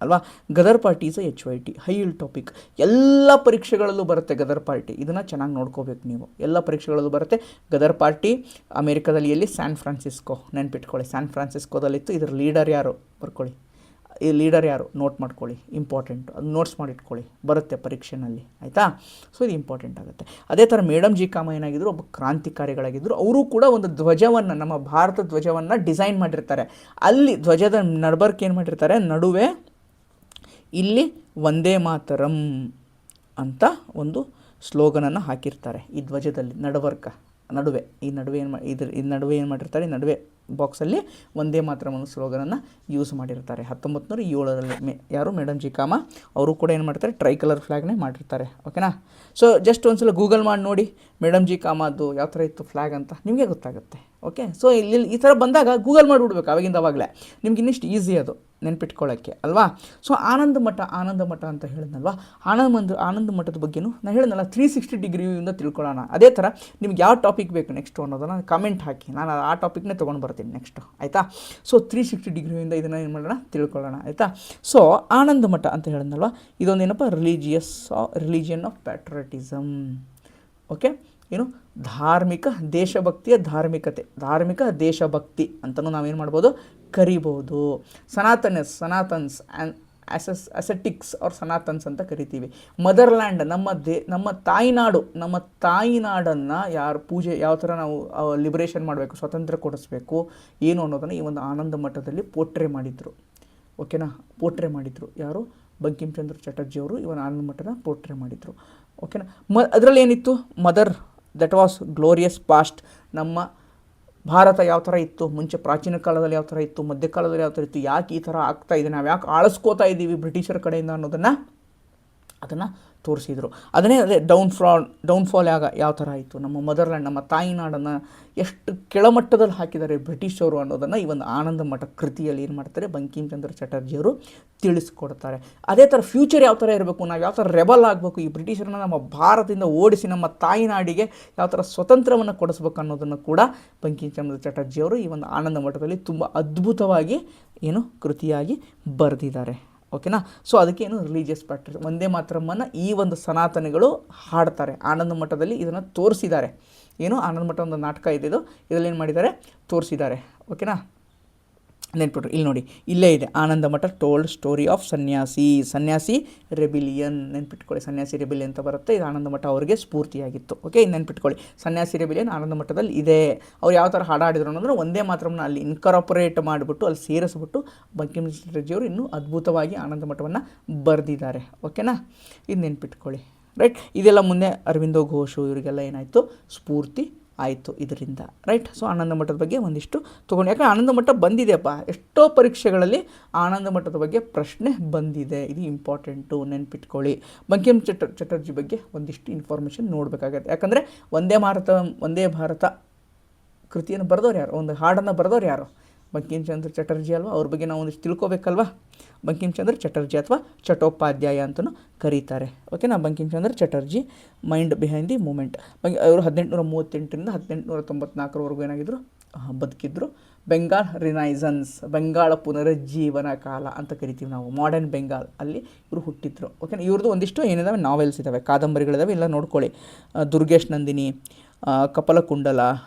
ಅಲ್ವಾ. Ghadar party is HYT, high ಇಲ್ ಟಾಪಿಕ್. ಎಲ್ಲ ಪರೀಕ್ಷೆಗಳಲ್ಲೂ ಬರುತ್ತೆ ಗದರ್ ಪಾರ್ಟಿ, ಇದನ್ನು ಚೆನ್ನಾಗಿ ನೋಡ್ಕೋಬೇಕು ನೀವು. ಎಲ್ಲ ಪರೀಕ್ಷೆಗಳಲ್ಲೂ ಬರುತ್ತೆ ಗದರ್ ಪಾರ್ಟಿ. ಅಮೇರಿಕಾದಲ್ಲಿ ಎಲ್ಲಿ, ಸ್ಯಾನ್ ಫ್ರಾನ್ಸಿಸ್ಕೋ. ನೆನ್ಪಿಟ್ಕೊಳ್ಳಿ, ಸ್ಯಾನ್ ಫ್ರಾನ್ಸಿಸ್ಕೋದಲ್ಲಿತ್ತು. ಇದರ ಲೀಡರ್ ಯಾರು ಬರ್ಕೊಳ್ಳಿ, ಈ ಲೀಡರ್ ಯಾರು ನೋಟ್ ಮಾಡ್ಕೊಳ್ಳಿ, ಇಂಪಾರ್ಟೆಂಟು. ಅದು ನೋಟ್ಸ್ ಮಾಡಿಟ್ಕೊಳ್ಳಿ, ಬರುತ್ತೆ ಪರೀಕ್ಷೆನಲ್ಲಿ, ಆಯಿತಾ. ಸೊ ಇದು ಇಂಪಾರ್ಟೆಂಟ್ ಆಗುತ್ತೆ. ಅದೇ ಥರ ಮೇಡಮ್ ಜಿ ಕಾಮ ಏನಾಗಿದ್ದರು, ಒಬ್ಬ ಕ್ರಾಂತಿಕಾರಿಗಳಾಗಿದ್ದರು. ಅವರು ಕೂಡ ಒಂದು ಧ್ವಜವನ್ನು, ನಮ್ಮ ಭಾರತ ಧ್ವಜವನ್ನು ಡಿಸೈನ್ ಮಾಡಿರ್ತಾರೆ. ಅಲ್ಲಿ ಧ್ವಜದ ನಡ್ಬರ್ಕ್ ಏನು ಮಾಡಿರ್ತಾರೆ, ನಡುವೆ ಇಲ್ಲಿ ವಂದೇ ಮಾತರಂ ಅಂತ ಒಂದು ಸ್ಲೋಗನನ್ನು ಹಾಕಿರ್ತಾರೆ ಈ ಧ್ವಜದಲ್ಲಿ, ನಡುವೆ ಏನು ಮಾಡಿರ್ತಾರೆ, ನಡುವೆ ಬಾಕ್ಸಲ್ಲಿ ವಂದೇ ಮಾತರಂ ಅನ್ನೋ ಸ್ಲೋಗನನ್ನು ಯೂಸ್ ಮಾಡಿರ್ತಾರೆ. 1907ರಲ್ಲಿ ಯಾರು, ಮೇಡಮ್ ಜಿ ಕಾಮ ಅವರು ಕೂಡ ಏನು ಮಾಡ್ತಾರೆ, ಟ್ರೈ ಕಲರ್ ಫ್ಲ್ಯಾಗ್ನೇ ಮಾಡಿರ್ತಾರೆ. ಓಕೆನಾ. ಸೊ ಜಸ್ಟ್ ಒಂದ್ಸಲ ಗೂಗಲ್ ಮಾಡಿ ನೋಡಿ ಮೇಡಮ್ ಜಿ ಕಾಮದ್ದು ಯಾವ ಥರ ಇತ್ತು ಫ್ಲ್ಯಾಗ್ ಅಂತ, ನಿಮಗೆ ಗೊತ್ತಾಗುತ್ತೆ. ಓಕೆ, ಸೊ ಇಲ್ಲಿ ಈ ಥರ ಬಂದಾಗ ಗೂಗಲ್ ಮಾಡಿಬಿಡ್ಬೇಕು ಅವಾಗಲೇ, ನಿಮ್ಗೆ ಇನ್ನಿಷ್ಟು ಈಸಿ ಅದು ನೆನ್ಪಿಟ್ಕೊಳ್ಳೋಕ್ಕೆ ಅಲ್ವಾ. ಸೊ ಆನಂದ ಮಠ ಅಂತ ಹೇಳಿದ್ನಲ್ವಾ, ಆನಂದ ಮಠದ ಬಗ್ಗೆನೂ ನಾನು ಹೇಳಿದ್ನಲ್ಲ 360 ಡಿಗ್ರಿಯಿಂದ ತಿಳ್ಕೊಳ್ಳೋಣ. ಅದೇ ಥರ ನಿಮ್ಗೆ ಯಾವ ಟಾಪಿಕ್ ಬೇಕು ನೆಕ್ಸ್ಟು ಅನ್ನೋದನ್ನು ಕಮೆಂಟ್ ಹಾಕಿ, ನಾನು ಆ ಟಾಪಿಕ್ನೇ ತೊಗೊಂಡು ಬರ್ತೀನಿ ನೆಕ್ಸ್ಟು, ಆಯಿತಾ. ಸೊ 360 ಡಿಗ್ರಿಯಿಂದ ಇದನ್ನು ಏನು ಮಾಡೋಣ, ತಿಳ್ಕೊಳ್ಳೋಣ, ಆಯಿತಾ. ಸೊ ಆನಂದ ಮಠ ಅಂತ ಹೇಳಿದ್ನಲ್ವ, ಇದೊಂದೇನಪ್ಪ, ರಿಲಿಜಿಯನ್ ಆಫ್ ಪ್ಯಾಟ್ರಿಯಟಿಸಮ್. ಓಕೆ, ಏನು ಧಾರ್ಮಿಕ ದೇಶಭಕ್ತಿ ಅಂತಲೂ ನಾವೇನು ಮಾಡ್ಬೋದು, ಕರಿಬೋದು. ಸನಾತನ್ಸ್ ಆ್ಯಂಡ್ ಅಸೆಟಿಕ್ಸ್ ಅವ್ರ ಸನಾತನ್ಸ್ ಅಂತ ಕರಿತೀವಿ. ಮದರ್ಲ್ಯಾಂಡ್, ನಮ್ಮ ತಾಯಿನಾಡನ್ನು ಯಾರು ಪೂಜೆ, ಯಾವ ಥರ ನಾವು ಲಿಬರೇಷನ್ ಮಾಡಬೇಕು, ಸ್ವತಂತ್ರ ಕೊಡಿಸ್ಬೇಕು ಏನು ಅನ್ನೋದನ್ನು ಈ ಒಂದು ಆನಂದ ಮಠದಲ್ಲಿ ಪೋಟ್ರೆ ಮಾಡಿದರು. ಓಕೆನಾ, ಪೋಟ್ರೆ ಮಾಡಿದರು ಯಾರು, ಬಂಕಿಮ್ ಚಂದ್ರ ಚಟರ್ಜಿಯವರು ಇವನ್ ಆನಂದ ಮಠನ ಪೋಟ್ರೆ ಮಾಡಿದರು. ಓಕೆನಾ. ಅದರಲ್ಲಿ ಏನಿತ್ತು, mother that was glorious past. ನಮ್ಮ ಭಾರತ ಯಾವ ಥರ ಇತ್ತು ಮುಂಚೆ, ಪ್ರಾಚೀನ ಕಾಲದಲ್ಲಿ ಯಾವ ಥರ ಇತ್ತು, ಮಧ್ಯಕಾಲದಲ್ಲಿ ಯಾವ ಥರ ಇತ್ತು, ಯಾಕೆ ಈ ಥರ ಆಗ್ತಾ ಇದೆ, ನಾವು ಯಾಕೆ ಆಳಿಸ್ಕೋತಾ ಇದ್ದೀವಿ ಬ್ರಿಟಿಷರ ಕಡೆಯಿಂದ ಅನ್ನೋದನ್ನು ಅದನ್ನು ತೋರಿಸಿದರು. ಅದೇ ಡೌನ್ಫಾಲ್ ಯಾವ ಥರ ಆಯಿತು, ನಮ್ಮ ಮದರ್ಲ್ಯಾಂಡ್, ನಮ್ಮ ತಾಯಿನಾಡನ್ನು ಎಷ್ಟು ಕೆಳಮಟ್ಟದಲ್ಲಿ ಹಾಕಿದ್ದಾರೆ ಬ್ರಿಟಿಷರು ಅನ್ನೋದನ್ನು ಈ ಒಂದು ಆನಂದ ಮಠ ಕೃತಿಯಲ್ಲಿ ಏನು ಮಾಡ್ತಾರೆ ಬಂಕಿಮ್ ಚಂದ್ರ ಚಟರ್ಜಿಯವರು ತಿಳಿಸ್ಕೊಡ್ತಾರೆ. ಅದೇ ಥರ ಫ್ಯೂಚರ್ ಯಾವ ಥರ ಇರಬೇಕು, ನಾವು ಯಾವ ಥರ ರೆಬಲ್ ಆಗಬೇಕು, ಈ ಬ್ರಿಟಿಷರನ್ನ ನಮ್ಮ ಭಾರತದಿಂದ ಓಡಿಸಿ ನಮ್ಮ ತಾಯಿನಾಡಿಗೆ ಯಾವ ಥರ ಸ್ವತಂತ್ರವನ್ನು ಕೊಡಿಸ್ಬೇಕು ಅನ್ನೋದನ್ನು ಕೂಡ ಬಂಕಿಮ್ ಚಂದ್ರ ಚಟರ್ಜಿಯವರು ಈ ಒಂದು ಆನಂದ ಮಠದಲ್ಲಿ ತುಂಬ ಅದ್ಭುತವಾಗಿ ಕೃತಿಯಾಗಿ ಬರೆದಿದ್ದಾರೆ. ಓಕೆನಾ. ಸೊ ಅದಕ್ಕೇನು ರಿಲಿಜಿಯಸ್ ಪ್ಯಾಟ್ರಿಯಟ್ ವಂದೇ ಮಾತರಮ್ಮನ್ನು ಈ ಒಂದು ಸನಾತನಿಗಳು ಹಾಡ್ತಾರೆ. ಆನಂದ ಮಠದಲ್ಲಿ ಇದನ್ನು ತೋರಿಸಿದ್ದಾರೆ. ಆನಂದ ಮಠ ಒಂದು ನಾಟಕ ಇದೆಯದು, ಇದರಲ್ಲಿ ಏನು ಮಾಡಿದ್ದಾರೆ, ತೋರಿಸಿದ್ದಾರೆ. ಓಕೆನಾ. ನೆನ್ಪಿಟ್ರು, ಇಲ್ಲಿ ನೋಡಿ, ಇಲ್ಲೇ ಇದೆ ಆನಂದ ಮಠ ಟೋಲ್ಡ್ ಸ್ಟೋರಿ ಆಫ್ ಸನ್ಯಾಸಿ ರೆಬಿಲಿಯನ್. ನೆನ್ಪಿಟ್ಕೊಳ್ಳಿ, ಸನ್ಯಾಸಿ ರೆಬಿಲಿಯನ್ ಅಂತ ಬರುತ್ತೆ. ಇದು ಆನಂದ ಮಠ ಅವರಿಗೆ ಸ್ಫೂರ್ತಿಯಾಗಿತ್ತು. ಓಕೆ, ನೆನ್ಪಿಟ್ಕೊಳ್ಳಿ, ಸನ್ಯಾಸಿ ರೆಬಿಲಿಯನ್ ಆನಂದ ಮಠದಲ್ಲಿ ಇದೆ. ಅವ್ರು ಯಾವ ಥರ ಹಾಡಾಡಿದ್ರು ಅನ್ನೋದ್ರೆ ಒಂದೇ ಮಾತ್ರಮ್ಮನ ಅಲ್ಲಿ ಇನ್ಕಾರ್ಪೊರೇಟ್ ಮಾಡಿಬಿಟ್ಟು ಅಲ್ಲಿ ಸೇರಿಸ್ಬಿಟ್ಟು ಬಂಕಿಮ್ ಚಟರ್ಜಿಯವರು ಇನ್ನೂ ಅದ್ಭುತವಾಗಿ ಆನಂದ ಮಠವನ್ನು ಬರೆದಿದ್ದಾರೆ. ಓಕೆನಾ, ಇದು ನೆನ್ಪಿಟ್ಕೊಳ್ಳಿ. ರೈಟ್, ಇದೆಲ್ಲ ಮುಂದೆ ಅರವಿಂದೋ ಘೋಷು ಇವರಿಗೆಲ್ಲ ಏನಾಯಿತು, ಸ್ಫೂರ್ತಿ ಆಯಿತು ಇದರಿಂದ. ರೈಟ್. ಸೊ ಆನಂದ ಮಠದ ಬಗ್ಗೆ ಒಂದಿಷ್ಟು ತೊಗೊಂಡು, ಯಾಕಂದರೆ ಆನಂದ ಮಠ ಬಂದಿದೆಯಪ್ಪ, ಎಷ್ಟೋ ಪರೀಕ್ಷೆಗಳಲ್ಲಿ ಆನಂದ ಮಠದ ಬಗ್ಗೆ ಪ್ರಶ್ನೆ ಬಂದಿದೆ, ಇದು ಇಂಪಾರ್ಟೆಂಟು, ನೆನ್ಪಿಟ್ಕೊಳ್ಳಿ. ಬಂಕಿಮ್ ಚಟರ್ಜಿ ಬಗ್ಗೆ ಒಂದಿಷ್ಟು ಇನ್ಫಾರ್ಮೇಷನ್ ನೋಡಬೇಕಾಗತ್ತೆ. ಯಾಕಂದರೆ ಒಂದೇ ಭಾರತ ಕೃತಿಯನ್ನು ಬರೆದವ್ರು ಯಾರು, ಒಂದು ಹಾಡನ್ನು ಬರೆದವ್ರು ಯಾರು, ಬಂಕಿಮ್ ಚಂದ್ರ ಚಟರ್ಜಿ ಅಲ್ವಾ. ಅವ್ರ ಬಗ್ಗೆ ನಾವು ಒಂದಿಷ್ಟು ತಿಳ್ಕೊಬೇಕಲ್ವಾ. ಬಂಕಿಮ್ ಚಂದ್ರ ಚಟರ್ಜಿ ಅಥವಾ ಚಟ್ಟೋಪಾಧ್ಯಾಯ ಅಂತಲೂ ಕರೀತಾರೆ. ಓಕೆನಾ. Bankim Chandra Chatterjee, mind behind the movement. ಅವರು 1838ರಿಂದ 1894ವರೆಗೂ ಏನಾಗಿದ್ದರು, ಬದುಕಿದ್ರು. ಬೆಂಗಾಲ್ ರಿನೈಸನ್ಸ್, ಬೆಂಗಾಳ ಪುನರುಜ್ಜೀವನ ಕಾಲ ಅಂತ ಕರಿತೀವಿ ನಾವು, ಮಾಡರ್ನ್ ಬೆಂಗಾಲ್, ಅಲ್ಲಿ ಇವರು ಹುಟ್ಟಿದ್ರು. ಓಕೆನಾ. ಇವ್ರದ್ದು ಒಂದಿಷ್ಟು ಏನಿದಾವೆ, ನಾವೆಲ್ಸ್ ಇದ್ದಾವೆ, ಕಾದಂಬರಿಗಳಿದ್ದಾವೆ, ಎಲ್ಲ ನೋಡ್ಕೊಳ್ಳಿ. ದುರ್ಗೇಶ್ ನಂದಿನಿ, ಕಪಲಕುಂಡಲ,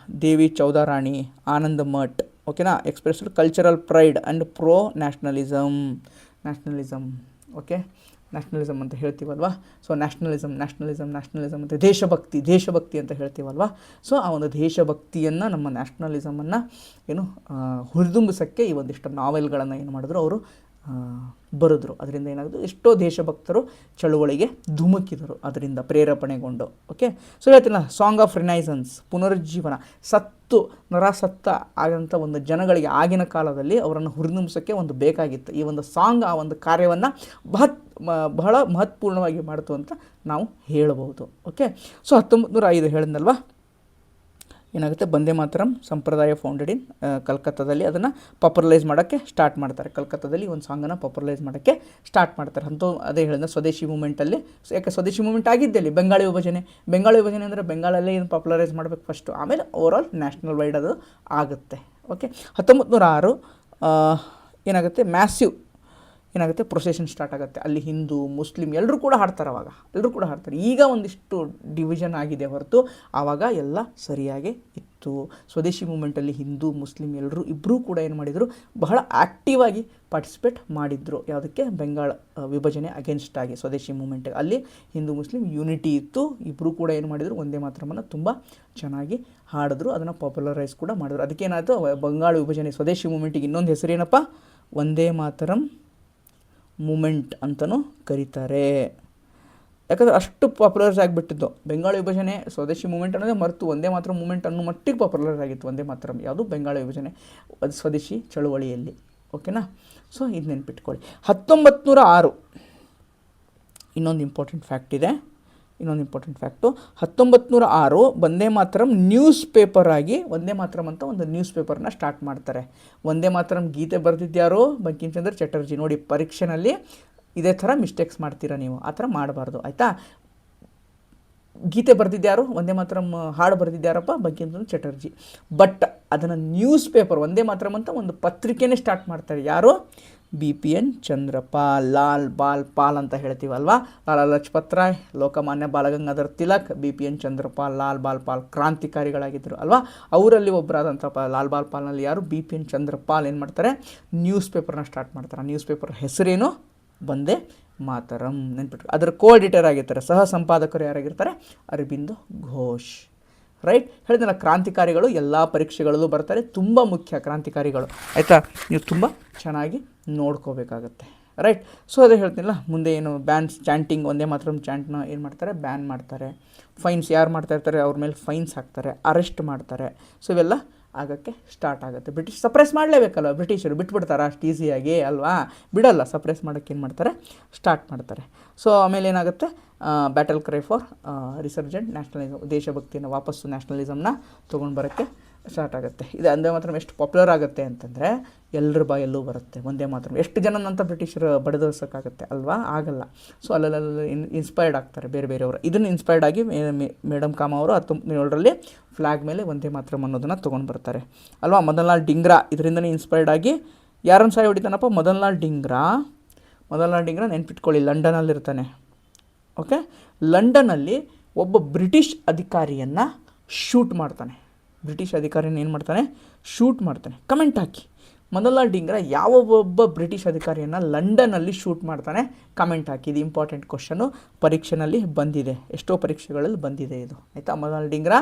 ದೇವಿ ಚೌದಾರಾಣಿ, ಆನಂದ ಮಠ್. ಓಕೆನಾ. Expressed cultural pride and pro nationalism. Okay, nationalism ಅಂತ ಹೇಳ್ತೀವಲ್ವಾ. ಸೊ ನ್ಯಾಷನಲಿಸಮ್ ಅಂತ ದೇಶಭಕ್ತಿ ಅಂತ ಹೇಳ್ತೀವಲ್ವಾ. ಸೊ ಆ ಒಂದು ದೇಶಭಕ್ತಿಯನ್ನು, ನಮ್ಮ ನ್ಯಾಷನಲಿಸಮನ್ನು ಹುರಿದುಂಬಿಸೋಕ್ಕೆ ಈ ಒಂದಿಷ್ಟು ನಾವೆಲ್ಗಳನ್ನು ಏನು ಮಾಡಿದ್ರು, ಅವರು ಬರೆದ್ರು. ಅದರಿಂದ ಏನಾಗೋದು, ಎಷ್ಟೋ ದೇಶಭಕ್ತರು ಚಳುವಳಿಗೆ ಧುಮುಕಿದರು, ಅದರಿಂದ ಪ್ರೇರೇಪಣೆಗೊಂಡು. ಓಕೆ. ಸೊ ಹೇಳ್ತೀನಲ್ಲ, ಸಾಂಗ್ ಆಫ್ ರಿನೈಸನ್ಸ್, ಪುನರುಜ್ಜೀವನ, ನರಸತ್ತ ಆಗಂಥ ಒಂದು ಜನಗಳಿಗೆ ಆಗಿನ ಕಾಲದಲ್ಲಿ ಅವರನ್ನು ಹುರಿದುಂಬಿಸೋಕ್ಕೆ ಒಂದು ಬೇಕಾಗಿತ್ತು. ಈ ಒಂದು ಸಾಂಗ್ ಆ ಒಂದು ಕಾರ್ಯವನ್ನು ಬಹಳ ಮಹತ್ವಪೂರ್ಣವಾಗಿ ಮಾಡ್ತು ಅಂತ ನಾವು ಹೇಳಬಹುದು. ಓಕೆ. ಸೊ 1905 ಹೇಳಿದ್ನಲ್ವಾ, ಏನಾಗುತ್ತೆ, ವಂದೇ ಮಾತರಂ ಸಂಪ್ರದಾಯ ಫೌಂಡೆಡ್ ಇನ್ ಕಲ್ಕತ್ತಾದಲ್ಲಿ ಅದನ್ನು ಪಾಪ್ಯುಲರೈಸ್ ಮಾಡೋಕ್ಕೆ ಸ್ಟಾರ್ಟ್ ಮಾಡ್ತಾರೆ. ಕಲ್ಕತ್ತಾದಲ್ಲಿ ಒಂದು ಸಾಂಗನ್ನು ಪಾಪ್ಯುಲರೈಸ್ ಮಾಡೋಕ್ಕೆ ಸ್ಟಾರ್ಟ್ ಮಾಡ್ತಾರೆ. ಅದೇ ಹೇಳಿದ ಸ್ವದೇಶಿ ಮೂಮೆಂಟಲ್ಲಿ, ಯಾಕೆ ಸ್ವದೇಶಿ ಮೂಮೆಂಟ್ ಆಗಿದ್ದಲ್ಲಿ ಬೆಂಗಾಳಿ ವಿಭಜನೆ ಅಂದರೆ ಬೆಂಗಾಳಲ್ಲೇ ಏನು ಪಾಪ್ಯುಲರೈಸ್ ಮಾಡಬೇಕು ಫಸ್ಟು, ಆಮೇಲೆ ಓವರಾಲ್ ನ್ಯಾಷನಲ್ ವೈಡ್ ಅದು ಆಗುತ್ತೆ. ಓಕೆ. 1906 ಏನಾಗುತ್ತೆ, ಮ್ಯಾಸಿವ್ ಏನಾಗುತ್ತೆ, ಪ್ರೊಸೆಷನ್ ಸ್ಟಾರ್ಟ್ ಆಗುತ್ತೆ. ಅಲ್ಲಿ ಹಿಂದೂ ಮುಸ್ಲಿಂ ಎಲ್ಲರೂ ಕೂಡ ಹಾಡ್ತಾರೆ. ಈಗ ಒಂದಿಷ್ಟು ಡಿವಿಷನ್ ಆಗಿದೆ ಹೊರತು ಆವಾಗ ಎಲ್ಲ ಸರಿಯಾಗಿ ಇತ್ತು. ಸ್ವದೇಶಿ ಮೂಮೆಂಟಲ್ಲಿ ಹಿಂದೂ ಮುಸ್ಲಿಂ ಇಬ್ಬರೂ ಕೂಡ ಏನು ಮಾಡಿದರು, ಬಹಳ ಆ್ಯಕ್ಟಿವ್ ಆಗಿ ಪಾರ್ಟಿಸಿಪೇಟ್ ಮಾಡಿದರು. ಯಾವುದಕ್ಕೆ, ಬೆಂಗಾಳ ವಿಭಜನೆ ಅಗೇನ್ಸ್ಟ್ ಆಗಿ ಸ್ವದೇಶಿ ಮೂಮೆಂಟ್. ಅಲ್ಲಿ ಹಿಂದೂ ಮುಸ್ಲಿಂ ಯೂನಿಟಿ ಇತ್ತು. ಇಬ್ಬರೂ ಕೂಡ ಏನು ಮಾಡಿದರು, ವಂದೇ ಮಾತರಮನ್ನು ತುಂಬ ಚೆನ್ನಾಗಿ ಹಾಡಿದ್ರು, ಅದನ್ನು ಪಾಪ್ಯುಲರೈಸ್ ಕೂಡ ಮಾಡಿದ್ರು. ಅದಕ್ಕೇನಾಯಿತು, ಬಂಗಾಳ ವಿಭಜನೆ ಸ್ವದೇಶಿ ಮೂಮೆಂಟಿಗೆ ಇನ್ನೊಂದು ಹೆಸರೇನಪ್ಪ, ವಂದೇ ಮಾತರಂ ಮೂಮೆಂಟ್ ಅಂತಲೂ ಕರೀತಾರೆ. ಯಾಕಂದರೆ ಅಷ್ಟು ಪಾಪ್ಯುಲರ್ಸ್ ಆಗಿಬಿಟ್ಟಿದ್ದು ಬೆಂಗಾಳ ವಿಭಜನೆ. ಸ್ವದೇಶಿ ಮೂಮೆಂಟ್ ಅನ್ನೋದೇ ಮರೆತು ವಂದೇ ಮಾತರಂ ಮೂಮೆಂಟ್ ಅನ್ನೋ ಮಟ್ಟಿಗೆ ಪಾಪ್ಯುಲರ್ ಆಗಿತ್ತು ವಂದೇ ಮಾತರಂ. ಯಾವುದು, ಬೆಂಗಾಳ ವಿಭಜನೆ ಸ್ವದೇಶಿ ಚಳುವಳಿಯಲ್ಲಿ. ಓಕೆನಾ. ಸೊ ಇದು ನೆನ್ಪಿಟ್ಕೊಳ್ಳಿ. 1906 ಇನ್ನೊಂದು important fact, 1906 Vande Mataram news paper ಆಗಿ, ವಂದೇ ಮಾತರಂ ಅಂತ ಒಂದು ನ್ಯೂಸ್ ಪೇಪರ್ನ ಸ್ಟಾರ್ಟ್ ಮಾಡ್ತಾರೆ. ವಂದೇ ಮಾತರಂ ಗೀತೆ ಬರೆದಿದ್ದ್ಯಾರೋ, ಬಂಕಿಮ್ ಚಂದ್ರ ಚಟರ್ಜಿ. ನೋಡಿ, ಪರೀಕ್ಷೆನಲ್ಲಿ ಇದೇ ಥರ ಮಿಸ್ಟೇಕ್ಸ್ ಮಾಡ್ತೀರಾ ನೀವು, ಆ ಥರ ಮಾಡಬಾರ್ದು, ಆಯಿತಾ. ಗೀತೆ ಬರೆದಿದ್ದ್ಯಾರು, ವಂದೇ ಮಾತರಂ ಹಾಡು ಬರೆದಿದ್ದ್ಯಾರಪ್ಪ, ಬಂಕಿಮ್ ಚಂದ್ರ ಚಟರ್ಜಿ. ಬಟ್ ಅದನ್ನು ನ್ಯೂಸ್ ಪೇಪರ್, ವಂದೇ ಮಾತರಂ ಅಂತ ಒಂದು ಪತ್ರಿಕೆನೇ ಸ್ಟಾರ್ಟ್ ಮಾಡ್ತಾರೆ. ಯಾರು, BPN ಚಂದ್ರಪಾಲ್, ಲಾಲ್ ಬಾಲ್ ಪಾಲ್ ಅಂತ ಹೇಳ್ತೀವಲ್ವಾ. ಲಾಲಾ ಲಜಪತ್ ರಾಯ್, ಲೋಕಮಾನ್ಯ ಬಾಲಗಂಗಾಧರ್ ತಿಲಕ್, BPN ಚಂದ್ರಪಾಲ್, ಲಾಲ್ ಬಾಲ್ ಪಾಲ್ ಕ್ರಾಂತಿಕಾರಿಗಳಾಗಿದ್ದರು ಅಲ್ವಾ. ಅವರಲ್ಲಿ ಒಬ್ಬರಾದಂಥ ಲಾಲ್ ಬಾಲ್ ಪಾಲ್ನಲ್ಲಿ ಯಾರು, BPN ಚಂದ್ರಪಾಲ್ ಏನು ಮಾಡ್ತಾರೆ, ನ್ಯೂಸ್ ಪೇಪರ್ನ ಸ್ಟಾರ್ಟ್ ಮಾಡ್ತಾರೆ. ನ್ಯೂಸ್ ಪೇಪರ್ ಹೆಸರೇನು, ವಂದೇ ಮಾತರಂ. ನೆನ್ಪಿಟ್ಟು, ಅದರ ಕೋ ಎಡಿಟರ್ ಆಗಿರ್ತಾರೆ, ಸಹ ಸಂಪಾದಕರು ಯಾರಾಗಿರ್ತಾರೆ, ಅರವಿಂದೋ ಘೋಷ್. ರೈಟ್. ಹೇಳಿದ್ನಲ್ಲ, ಕ್ರಾಂತಿಕಾರಿಗಳು ಎಲ್ಲ ಪರೀಕ್ಷೆಗಳಲ್ಲೂ ಬರ್ತಾರೆ, ತುಂಬ ಮುಖ್ಯ ಕ್ರಾಂತಿಕಾರಿಗಳು, ಆಯಿತಾ. ನೀವು ತುಂಬ ಚೆನ್ನಾಗಿ ನೋಡ್ಕೋಬೇಕಾಗತ್ತೆ. ರೈಟ್. ಸೊ ಅದೇ ಹೇಳ್ತೀನಿಲ್ಲ, ಮುಂದೆ ಏನು ಚಾಂಟಿಂಗ್, ವಂದೇ ಮಾತರಂ ಚಾಂಟ್ನ ಏನು ಮಾಡ್ತಾರೆ, ಬ್ಯಾನ್ ಮಾಡ್ತಾರೆ. ಫೈನ್ಸ್ ಯಾರು ಮಾಡ್ತಾ ಇರ್ತಾರೆ ಅವ್ರ ಮೇಲೆ ಫೈನ್ಸ್ ಹಾಕ್ತಾರೆ, ಅರೆಸ್ಟ್ ಮಾಡ್ತಾರೆ. ಸೊ ಇವೆಲ್ಲ ಆಗೋಕ್ಕೆ ಸ್ಟಾರ್ಟ್ ಆಗುತ್ತೆ. ಬ್ರಿಟಿಷ್ ಸಪ್ರೆಸ್ ಮಾಡಲೇಬೇಕಲ್ವ, ಬ್ರಿಟಿಷರು ಬಿಟ್ಬಿಡ್ತಾರೆ ಅಷ್ಟು ಈಸಿಯಾಗಿ ಅಲ್ವಾ, ಬಿಡಲ್ಲ. ಸಪ್ರೆಸ್ ಮಾಡೋಕ್ಕೆ ಏನು ಮಾಡ್ತಾರೆ, ಸ್ಟಾರ್ಟ್ ಮಾಡ್ತಾರೆ. ಸೊ ಆಮೇಲೆ ಏನಾಗುತ್ತೆ, ಬ್ಯಾಟಲ್ ಕ್ರೈ ಫಾರ್ ರಿಸರ್ಜೆಂಟ್ ನ್ಯಾಷನಲಿಸಮ್, ದೇಶಭಕ್ತಿಯನ್ನು ವಾಪಸ್ಸು ನ್ಯಾಷನಲಿಸಮ್ನ ತೊಗೊಂಡು ಬರೋಕ್ಕೆ ಸ್ಟಾರ್ಟ್ ಆಗುತ್ತೆ. ಇದು ವಂದೇ ಮಾತರಂ ಎಷ್ಟು ಪಾಪ್ಯುಲರ್ ಆಗುತ್ತೆ ಅಂತಂದರೆ ಎಲ್ಲರ ಬಾಯಲ್ಲೂ ಬರುತ್ತೆ ವಂದೇ ಮಾತರಂ. ಎಷ್ಟು ಜನನಂತ ಬ್ರಿಟಿಷರು ಬಡಿದೋರ್ಸೋಕ್ಕಾಗುತ್ತೆ ಅಲ್ವಾ, ಆಗಲ್ಲ. ಸೊ ಅಲ್ಲಲ್ಲಿ ಇನ್ಸ್ಪೈರ್ಡ್ ಆಗ್ತಾರೆ ಬೇರೆ ಬೇರೆಯವರು. ಇದನ್ನು ಇನ್ಸ್ಪೈರ್ಡ್ ಆಗಿ ಮೇಡಮ್ ಕಾಮ ಅವರು 1907ರಲ್ಲಿ ಫ್ಲ್ಯಾಗ್ ಮೇಲೆ ವಂದೇ ಮಾತರಂ ಅನ್ನೋದನ್ನು ತೊಗೊಂಡು ಬರ್ತಾರೆ ಅಲ್ವಾ. ಮದನ್ಲಾಲ್ ಡಿಂಗ್ರಾ ಇದರಿಂದನೇ ಇನ್ಸ್ಪೈರ್ಡ್ ಆಗಿ ಯಾರನ್ನು ಸಹಾಯ ಹೊಡಿತಾನಪ್ಪ, ಮದನ್ಲಾಲ್ ಡಿಂಗ್ರಾ ನೆನ್ಪಿಟ್ಕೊಳ್ಳಿ, ಲಂಡನಲ್ಲಿರ್ತಾನೆ. ಓಕೆ, ಲಂಡನ್ನಲ್ಲಿ ಒಬ್ಬ ಬ್ರಿಟಿಷ್ ಅಧಿಕಾರಿಯನ್ನು ಶೂಟ್ ಮಾಡ್ತಾನೆ. ಬ್ರಿಟಿಷ್ ಅಧಿಕಾರಿಯನ್ನು ಏನು ಮಾಡ್ತಾನೆ, ಶೂಟ್ ಮಾಡ್ತಾನೆ. ಕಮೆಂಟ್ ಹಾಕಿ, ಮದನ್ಲಾಲ್ ಡಿಂಗ್ರಾ ಯಾವ ಒಬ್ಬ ಬ್ರಿಟಿಷ್ ಅಧಿಕಾರಿಯನ್ನು ಲಂಡನ್ನಲ್ಲಿ ಶೂಟ್ ಮಾಡ್ತಾನೆ, ಕಮೆಂಟ್ ಹಾಕಿ. ಇದು ಇಂಪಾರ್ಟೆಂಟ್ ಕ್ವಶನು, ಪರೀಕ್ಷೆನಲ್ಲಿ ಬಂದಿದೆ, ಎಷ್ಟೋ ಪರೀಕ್ಷೆಗಳಲ್ಲಿ ಬಂದಿದೆ ಇದು, ಆಯಿತಾ. ಮದನ್ಲಾಲ್ ಡಿಂಗ್ರಾ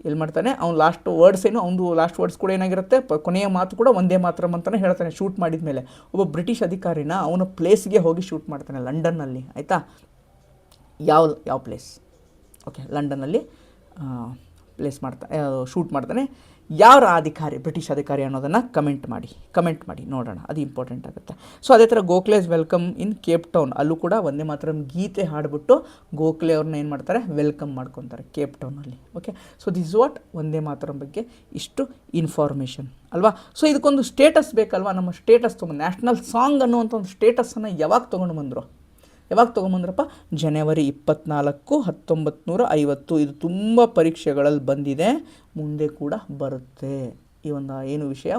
ಎಲ್ಲಿ ಮಾಡ್ತಾನೆ, ಅವ್ನು ಲಾಸ್ಟ್ ವರ್ಡ್ಸ್ ಏನು, ಅವ್ನು ಲಾಸ್ಟ್ ವರ್ಡ್ಸ್ ಕೂಡ ಏನಾಗಿರುತ್ತೆ, ಕೊನೆಯ ಮಾತು ಕೂಡ ವಂದೇ ಮಾತರಂ ಅಂತಲೇ ಹೇಳ್ತಾನೆ. ಶೂಟ್ ಮಾಡಿದ ಮೇಲೆ ಒಬ್ಬ ಬ್ರಿಟಿಷ್ ಅಧಿಕಾರಿನ ಅವನ ಪ್ಲೇಸ್ಗೆ ಹೋಗಿ ಶೂಟ್ ಮಾಡ್ತಾನೆ ಲಂಡನ್ನಲ್ಲಿ, ಆಯಿತಾ. ಯಾವ ಪ್ಲೇಸ್, ಓಕೆ, ಲಂಡನ್ನಲ್ಲಿ ಶೂಟ್ ಮಾಡ್ತಾನೆ. ಯಾರ ಅಧಿಕಾರಿ, ಬ್ರಿಟಿಷ್ ಅಧಿಕಾರಿ ಅನ್ನೋದನ್ನು ಕಮೆಂಟ್ ಮಾಡಿ ನೋಡೋಣ, ಅದು ಇಂಪಾರ್ಟೆಂಟ್ ಆಗುತ್ತೆ. ಸೊ ಅದೇ ಥರ ಗೋಖಲೆಸ್ ವೆಲ್ಕಮ್ ಇನ್ ಕೇಪ್ ಟೌನ್, ಅಲ್ಲೂ ಕೂಡ ವಂದೇ ಮಾತರಂ ಗೀತೆ ಹಾಡಿಬಿಟ್ಟು ಗೋಖಲೆ ಅವ್ರನ್ನ ಏನು ಮಾಡ್ತಾರೆ, ವೆಲ್ಕಮ್ ಮಾಡ್ಕೊತಾರೆ ಕೇಪ್ ಟೌನಲ್ಲಿ. Okay, so this is what Vande Mataram ಬಗ್ಗೆ ಇಷ್ಟು ಇನ್ಫಾರ್ಮೇಷನ್ ಅಲ್ವಾ. ಸೊ ಇದಕ್ಕೊಂದು ಸ್ಟೇಟಸ್ ಬೇಕಲ್ವಾ, ನಮ್ಮ ಸ್ಟೇಟಸ್ ನ್ಯಾಷನಲ್ ಸಾಂಗ್ ಅನ್ನುವಂಥ ಒಂದು ಸ್ಟೇಟಸನ್ನು ಯಾವಾಗ ತೊಗೊಂಬಂದ್ರಪ್ಪ, ಜನವರಿ 24, 1950. ಇದು ತುಂಬ ಪರೀಕ್ಷೆಗಳಲ್ಲಿ ಬಂದಿದೆ, ಮುಂದೆ ಕೂಡ ಬರುತ್ತೆ. ಈ ಒಂದು ಏನು ವಿಷಯ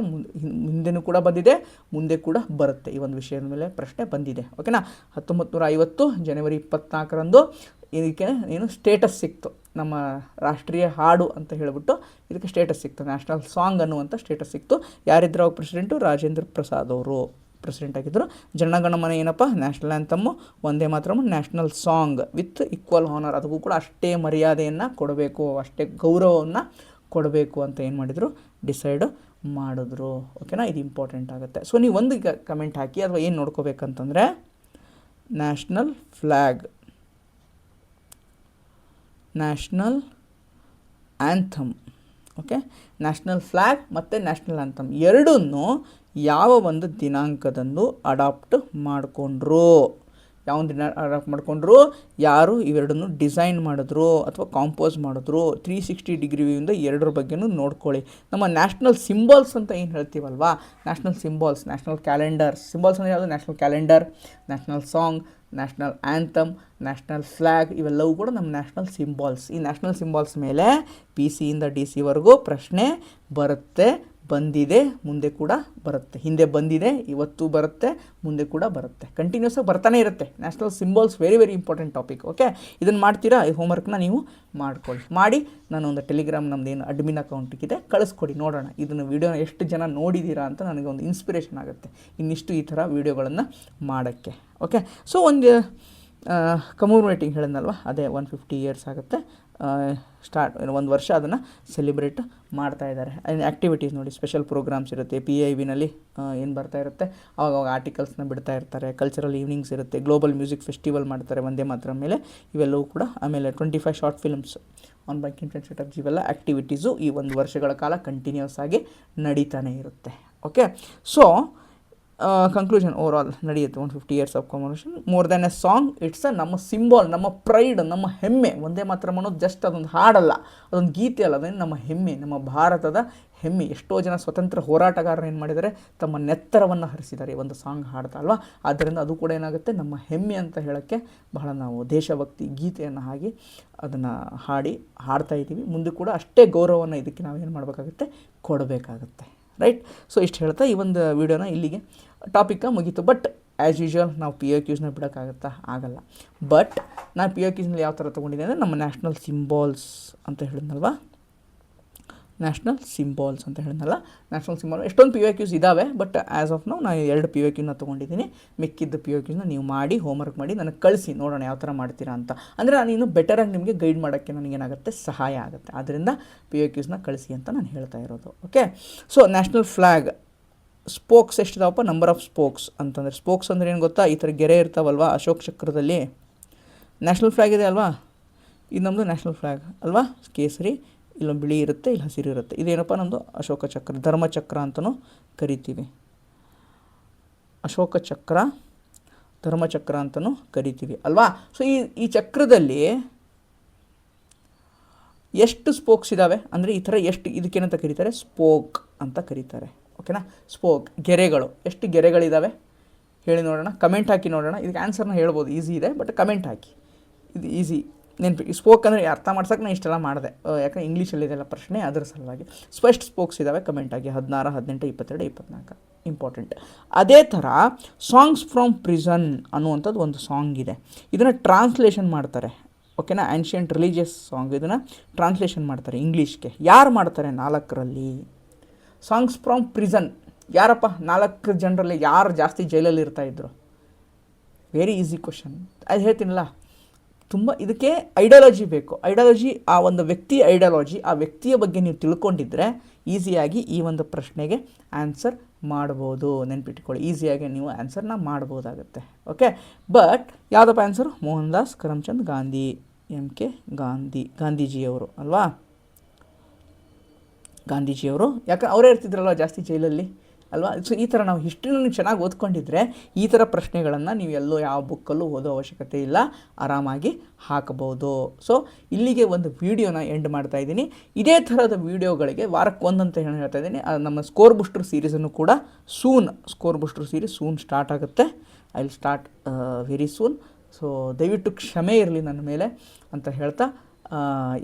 ಹಿಂದೆನೂ ಕೂಡ ಬಂದಿದೆ, ಮುಂದೆ ಕೂಡ ಬರುತ್ತೆ. ಈ ಒಂದು ವಿಷಯದ ಮೇಲೆ ಪ್ರಶ್ನೆ ಬಂದಿದೆ. ಓಕೆನಾ, 1950 ಜನವರಿ 24ರಂದು ಇದಕ್ಕೆ ಏನು ಸ್ಟೇಟಸ್ ಸಿಕ್ತು, ನಮ್ಮ ರಾಷ್ಟ್ರೀಯ ಹಾಡು ಅಂತ ಹೇಳಿಬಿಟ್ಟು ಇದಕ್ಕೆ ಸ್ಟೇಟಸ್ ಸಿಕ್ತು, ನ್ಯಾಷನಲ್ ಸಾಂಗ್ ಅನ್ನುವಂಥ ಸ್ಟೇಟಸ್ ಸಿಕ್ತು. ಯಾರಿದ್ರು ಅವಾಗ ಪ್ರೆಸಿಡೆಂಟು, ರಾಜೇಂದ್ರ ಪ್ರಸಾದ್ ಅವರು ಪ್ರೆಸಿಡೆಂಟ್ ಆಗಿದ್ದರು. ಜನಗಣಮನ ಏನಪ್ಪ, national ಆ್ಯಂಥಮ್ಮು, Vande Mataram national song with equal honour. ಅದಕ್ಕೂ ಕೂಡ ಅಷ್ಟೇ ಮರ್ಯಾದೆಯನ್ನು ಕೊಡಬೇಕು, ಅಷ್ಟೇ ಗೌರವವನ್ನು ಕೊಡಬೇಕು ಅಂತ ಏನು ಮಾಡಿದರು, ಡಿಸೈಡ್ ಮಾಡಿದ್ರು. ಓಕೆನಾ, ಇದು ಇಂಪಾರ್ಟೆಂಟ್ ಆಗುತ್ತೆ. ಸೊ ನೀವು ಒಂದು ಕಮೆಂಟ್ ಹಾಕಿ, ಅಥವಾ ಏನು ನೋಡ್ಕೋಬೇಕಂತಂದರೆ national flag, national anthem. Okay, national flag ಮತ್ತು ನ್ಯಾಷನಲ್ ಆ್ಯಂಥಮ್ ಎರಡನ್ನೂ ಯಾವ ಒಂದು ದಿನಾಂಕದಂದು ಅಡಾಪ್ಟ್ ಮಾಡಿಕೊಂಡ್ರು, ಯಾರು ಇವೆರಡನ್ನು ಡಿಸೈನ್ ಮಾಡಿದ್ರು ಅಥವಾ ಕಾಂಪೋಸ್ ಮಾಡಿದ್ರು. 360 ಡಿಗ್ರಿ ವ್ಯೂಯಿಂದ ಎರಡರ ಬಗ್ಗೆನೂ ನೋಡ್ಕೊಳ್ಳಿ. ನಮ್ಮ ನ್ಯಾಷನಲ್ ಸಿಂಬಲ್ಸ್ ಅಂತ ಏನು ಹೇಳ್ತೀವಲ್ವಾ, national symbols, national calendar symbols ಅಂದರೆ ಯಾವುದು, national calendar, national song, national anthem, national flag, ಇವೆಲ್ಲವೂ ಕೂಡ ನಮ್ಮ ನ್ಯಾಷನಲ್ ಸಿಂಬಲ್ಸ್. ಈ ನ್ಯಾಷನಲ್ ಸಿಂಬಲ್ಸ್ ಮೇಲೆ PC ಇಂದ DC ವರೆಗೂ ಪ್ರಶ್ನೆ ಬರುತ್ತೆ, ಬಂದಿದೆ, ಮುಂದೆ ಕೂಡ ಬರುತ್ತೆ. ಹಿಂದೆ ಬಂದಿದೆ, ಇವತ್ತು ಬರುತ್ತೆ, ಮುಂದೆ ಕೂಡ ಬರುತ್ತೆ. ಕಂಟಿನ್ಯೂಸ್ ಆಗಿ ಬರ್ತಾನೆ ಇರುತ್ತೆ. National symbols very very important topic. Okay, ಇದನ್ನು ಮಾಡ್ತೀರಾ, ಈ ಹೋಮ್ವರ್ಕ್ನ ನೀವು ಮಾಡಿ ನಾನು ಒಂದು ಟೆಲಿಗ್ರಾಮ್ ನಮ್ಮದೇನು ಅಡ್ಮಿನ್ ಅಕೌಂಟಿಗಿದೆ ಕಳಿಸ್ಕೊಡಿ, ನೋಡೋಣ ಇದನ್ನು ವೀಡಿಯೋನ ಎಷ್ಟು ಜನ ನೋಡಿದ್ದೀರಾ ಅಂತ ನನಗೆ ಒಂದು ಇನ್ಸ್ಪಿರೇಷನ್ ಆಗುತ್ತೆ ಇನ್ನಿಷ್ಟು ಈ ಥರ ವೀಡಿಯೋಗಳನ್ನು ಮಾಡೋಕ್ಕೆ. ಓಕೆ, ಸೊ ಒಂದು ಕಮ್ಯುನಿಟೇಟಿಂಗ್ ಹೇಳಿದ್ನಲ್ವ, ಅದೇ 150 ಇಯರ್ಸ್ ಆಗುತ್ತೆ. ಒಂದು ವರ್ಷ ಅದನ್ನು ಸೆಲಿಬ್ರೇಟ್ ಮಾಡ್ತಾ ಇದ್ದಾರೆ. ಆ್ಯಕ್ಟಿವಿಟೀಸ್ ನೋಡಿ, ಸ್ಪೆಷಲ್ ಪ್ರೋಗ್ರಾಮ್ಸ್ ಇರುತ್ತೆ, PIBನಲ್ಲಿ ಏನು ಬರ್ತಾ ಇರುತ್ತೆ, ಆವಾಗ ಆರ್ಟಿಕಲ್ಸ್ನ ಬಿಡ್ತಾ ಇರ್ತಾರೆ, ಕಲ್ಚರಲ್ ಈವ್ನಿಂಗ್ಸ್ ಇರುತ್ತೆ, ಗ್ಲೋಬಲ್ ಮ್ಯೂಸಿಕ್ ಫೆಸ್ಟಿವಲ್ ಮಾಡ್ತಾರೆ ವಂದೇ ಮಾತರಂ ಮೇಲೆ, ಇವೆಲ್ಲವೂ ಕೂಡ. ಆಮೇಲೆ 25 short films on banking trend strategy, ಇವೆಲ್ಲ ಆ್ಯಕ್ಟಿವಿಟೀಸು ಈ ಒಂದು ವರ್ಷಗಳ ಕಾಲ ಕಂಟಿನ್ಯೂಸ್ ಆಗಿ ನಡೀತಾನೆ ಇರುತ್ತೆ. Okay, so conclusion over all ನಡೆಯುತ್ತೆ 150 years of communication. More than A song, it's ನಮ್ಮ ಸಿಂಬಾಲ್, ನಮ್ಮ ಪ್ರೈಡ್, ನಮ್ಮ ಹೆಮ್ಮೆ. ವಂದೇ ಮಾತರಂ ಅನ್ನೋದು ಜಸ್ಟ್ ಅದೊಂದು ಹಾಡಲ್ಲ, ಅದೊಂದು ಗೀತೆ ಅಲ್ಲ, ಅದೇನು ನಮ್ಮ ಹೆಮ್ಮೆ, ನಮ್ಮ ಭಾರತದ ಹೆಮ್ಮೆ. ಎಷ್ಟೋ ಜನ ಸ್ವತಂತ್ರ ಹೋರಾಟಗಾರರು ಏನು ಮಾಡಿದ್ದಾರೆ, ತಮ್ಮ ನೆತ್ತರವನ್ನು ಹರಿಸಿದ್ದಾರೆ ಒಂದು ಸಾಂಗ್ ಹಾಡ್ತಾ ಅಲ್ವಾ. ಆದ್ದರಿಂದ ಅದು ಕೂಡ ಏನಾಗುತ್ತೆ, ನಮ್ಮ ಹೆಮ್ಮೆ ಅಂತ ಹೇಳೋಕ್ಕೆ ಬಹಳ ನಾವು ದೇಶಭಕ್ತಿ ಗೀತೆಯನ್ನು ಹಾಗೆ ಅದನ್ನು ಹಾಡ್ತಾ ಇದ್ದೀವಿ. ಮುಂದೆ ಕೂಡ ಅಷ್ಟೇ ಗೌರವವನ್ನು ಇದಕ್ಕೆ ನಾವೇನು ಮಾಡಬೇಕಾಗುತ್ತೆ, ಕೊಡಬೇಕಾಗುತ್ತೆ. ರೈಟ್, ಸೊ ಇಷ್ಟು ಹೇಳ್ತಾ ಈ ಒಂದು ವಿಡಿಯೋನ ಇಲ್ಲಿಗೆ ಟಾಪಿಕ್ಕ ಮುಗೀತು. ಬಟ್ ಆ್ಯಸ್ ಯೂಶ್ವಲ್ ನಾವು POQsನ ಬಿಡೋಕ್ಕಾಗುತ್ತಾ, ಆಗಲ್ಲ. ಬಟ್ ನಾನು POQsನಲ್ಲಿ ಯಾವ ಥರ ತೊಗೊಂಡಿದ್ದೆ ಅಂದರೆ, ನಮ್ಮ ನ್ಯಾಷನಲ್ ಸಿಂಬಾಲ್ಸ್ ಅಂತ ಹೇಳಿದ್ನಲ್ವ, ನ್ಯಾಷನಲ್ ಸಿಂಬಾಲ್ಸ್ ಎಷ್ಟೊಂದು POQs ಇದ್ದಾವೆ. ಬಟ್ ಆ್ಯಸ್ ಆಫ್ ನಾವು 2 POQನ ತೊಗೊಂಡಿದ್ದೀನಿ. ಮಿಕ್ಕಿದ್ದು POQsನ ನೀವು ಮಾಡಿ ಹೋಮ್ವರ್ಕ್ ಮಾಡಿ ನನಗೆ ಕಳಿಸಿ, ನೋಡೋಣ ಯಾವ ಥರ ಮಾಡ್ತೀರಾ ಅಂತ. ಅಂದರೆ ನಾನು ಇನ್ನೂ ಬೆಟರಾಗಿ ನಿಮಗೆ ಗೈಡ್ ಮಾಡೋಕ್ಕೆ ನನಗೇನಾಗುತ್ತೆ, ಸಹಾಯ ಆಗುತ್ತೆ. ಆದ್ದರಿಂದ POQsನ ಕಳಿಸಿ ಅಂತ ನಾನು ಹೇಳ್ತಾ ಇರೋದು. Okay, so national flag spokes ಎಷ್ಟಿದಾವಪ್ಪ, ನಂಬರ್ ಆಫ್ ಸ್ಪೋಕ್ಸ್ ಅಂತಂದರೆ, ಸ್ಪೋಕ್ಸ್ ಅಂದರೆ ಏನು ಗೊತ್ತಾ, ಈ ಥರ ಗೆರೆ ಇರ್ತಾವಲ್ವಾ ಅಶೋಕ್ ಚಕ್ರದಲ್ಲಿ. ನ್ಯಾಷನಲ್ ಫ್ಲ್ಯಾಗ್ ಇದೆ ಅಲ್ವಾ, ಇದು ನಮ್ಮದು ನ್ಯಾಷನಲ್ ಫ್ಲ್ಯಾಗ್ ಅಲ್ವಾ, ಕೇಸರಿ ಇಲ್ಲೊಂದು ಬಿಳಿ ಇರುತ್ತೆ, ಇಲ್ಲಿ ಹಸಿರು ಇರುತ್ತೆ. ಇದೇನಪ್ಪ ನಮ್ಮದು ಅಶೋಕ ಚಕ್ರ, ಧರ್ಮಚಕ್ರ ಅಂತಲೂ ಕರಿತೀವಿ. ಅಶೋಕ ಚಕ್ರ, ಧರ್ಮಚಕ್ರ ಅಂತಲೂ ಕರಿತೀವಿ ಅಲ್ವಾ. ಸೊ ಈ ಚಕ್ರದಲ್ಲಿ ಎಷ್ಟು ಸ್ಪೋಕ್ಸ್ ಇದ್ದಾವೆ ಅಂದರೆ ಈ ಥರ ಎಷ್ಟು, ಇದಕ್ಕೇನಂತ ಕರೀತಾರೆ, ಸ್ಪೋಕ್ ಅಂತ ಕರೀತಾರೆ. ಓಕೆನಾ, ಸ್ಪೋಕ್, ಗೆರೆಗಳು. ಎಷ್ಟು ಗೆರೆಗಳಿದ್ದಾವೆ ಹೇಳಿ ನೋಡೋಣ, ಕಮೆಂಟ್ ಹಾಕಿ ನೋಡೋಣ. ಇದಕ್ಕೆ ಆನ್ಸರ್ನ ಹೇಳ್ಬೋದು, ಈಸಿ ಇದೆ, ಬಟ್ ಕಮೆಂಟ್ ಹಾಕಿ. ಇದು ಈಸಿ ನೆನಪಿ. ಸ್ಪೋಕ್ ಅಂದರೆ ಅರ್ಥ ಮಾಡ್ಸೋಕೆ ನಾನು ಇಷ್ಟೆಲ್ಲ ಮಾಡಿದೆ, ಯಾಕಂದರೆ ಇಂಗ್ಲೀಷಲ್ಲಿದೆಲ್ಲ ಪ್ರಶ್ನೆ, ಅದರ ಸಲುವಾಗಿ. ಎಷ್ಟು ಸ್ಪೋಕ್ಸ್ ಇದ್ದಾವೆ ಕಮೆಂಟ್ ಆಗಿ, 16, 18, 22, 24 ಇಂಪಾರ್ಟೆಂಟ್. ಅದೇ ಥರ ಸಾಂಗ್ಸ್ ಫ್ರಮ್ ಪ್ರಿಸನ್ ಅನ್ನುವಂಥದ್ದು ಒಂದು ಸಾಂಗ್ ಇದೆ. ಇದನ್ನು ಟ್ರಾನ್ಸ್ಲೇಷನ್ ಮಾಡ್ತಾರೆ. ಓಕೆನಾ, ಆನ್ಷಿಯಂಟ್ ರಿಲಿಜಿಯಸ್ ಸಾಂಗ್. ಇದನ್ನು ಟ್ರಾನ್ಸ್ಲೇಷನ್ ಮಾಡ್ತಾರೆ ಇಂಗ್ಲೀಷ್ಗೆ. ಯಾರು ಮಾಡ್ತಾರೆ? 4ರಲ್ಲಿ. ಸಾಂಗ್ಸ್ ಫ್ರಮ್ ಪ್ರಿಸನ್ ಯಾರಪ್ಪ? 4 ಜನರಲ್ಲಿ ಯಾರು ಜಾಸ್ತಿ ಜೈಲಲ್ಲಿ ಇರ್ತಾಯಿದ್ರು? Very easy question. ಅದು ಹೇಳ್ತೀನಲ್ಲ, ತುಂಬ ಇದಕ್ಕೆ ಐಡಿಯಾಲಜಿ ಬೇಕು. ಐಡಿಯಾಲಜಿ, ಆ ಒಂದು ವ್ಯಕ್ತಿ ಐಡಿಯಾಲಜಿ, ಆ ವ್ಯಕ್ತಿಯ ಬಗ್ಗೆ ನೀವು ತಿಳ್ಕೊಂಡಿದ್ರೆ ಈಸಿಯಾಗಿ ಈ ಒಂದು ಪ್ರಶ್ನೆಗೆ ಆನ್ಸರ್ ಮಾಡ್ಬೋದು. ನೆನ್ಪಿಟ್ಕೊಳ್ಳಿ, ಈಸಿಯಾಗಿ ನೀವು ಆನ್ಸರ್ನ ಮಾಡ್ಬೋದಾಗುತ್ತೆ. ಓಕೆ, ಬಟ್ ಯಾವುದಪ್ಪ ಆನ್ಸರು? ಮೋಹನ್ ದಾಸ್ ಕರಮ್ಚಂದ್ ಗಾಂಧಿ, MK ಗಾಂಧಿ, ಗಾಂಧೀಜಿಯವರು ಅಲ್ವಾ, ಗಾಂಧೀಜಿಯವರು. ಯಾಕೆ ಅವರೇ ಇರ್ತಿದ್ರಲ್ವ ಜಾಸ್ತಿ ಜೈಲಲ್ಲಿ ಅಲ್ವಾ. ಸೊ ಈ ಥರ ನಾವು ಹಿಸ್ಟ್ರಿನ ಚೆನ್ನಾಗಿ ಓದ್ಕೊಂಡಿದ್ರೆ ಈ ಥರ ಪ್ರಶ್ನೆಗಳನ್ನು ನೀವು ಎಲ್ಲೋ ಯಾವ ಬುಕ್ಕಲ್ಲೂ ಓದೋ ಅವಶ್ಯಕತೆ ಇಲ್ಲ, ಆರಾಮಾಗಿ ಹಾಕಬಹುದು. ಸೊ ಇಲ್ಲಿಗೆ ಒಂದು ವೀಡಿಯೋನ ಎಂಡ್ ಮಾಡ್ತಾ ಇದ್ದೀನಿ. ಇದೇ ಥರದ ವೀಡಿಯೋಗಳಿಗೆ ವಾರಕ್ಕೆ ಒಂದಂತ ಹೇಳ್ತಾ ಇದ್ದೀನಿ. ನಮ್ಮ ಸ್ಕೋರ್ ಬೂಸ್ಟರ್ ಸೀರೀಸನ್ನು ಕೂಡ score booster series soon start ಆಗುತ್ತೆ. I will start very soon. So ದಯವಿಟ್ಟು ಕ್ಷಮೆ ಇರಲಿ ನನ್ನ ಮೇಲೆ ಅಂತ ಹೇಳ್ತಾ,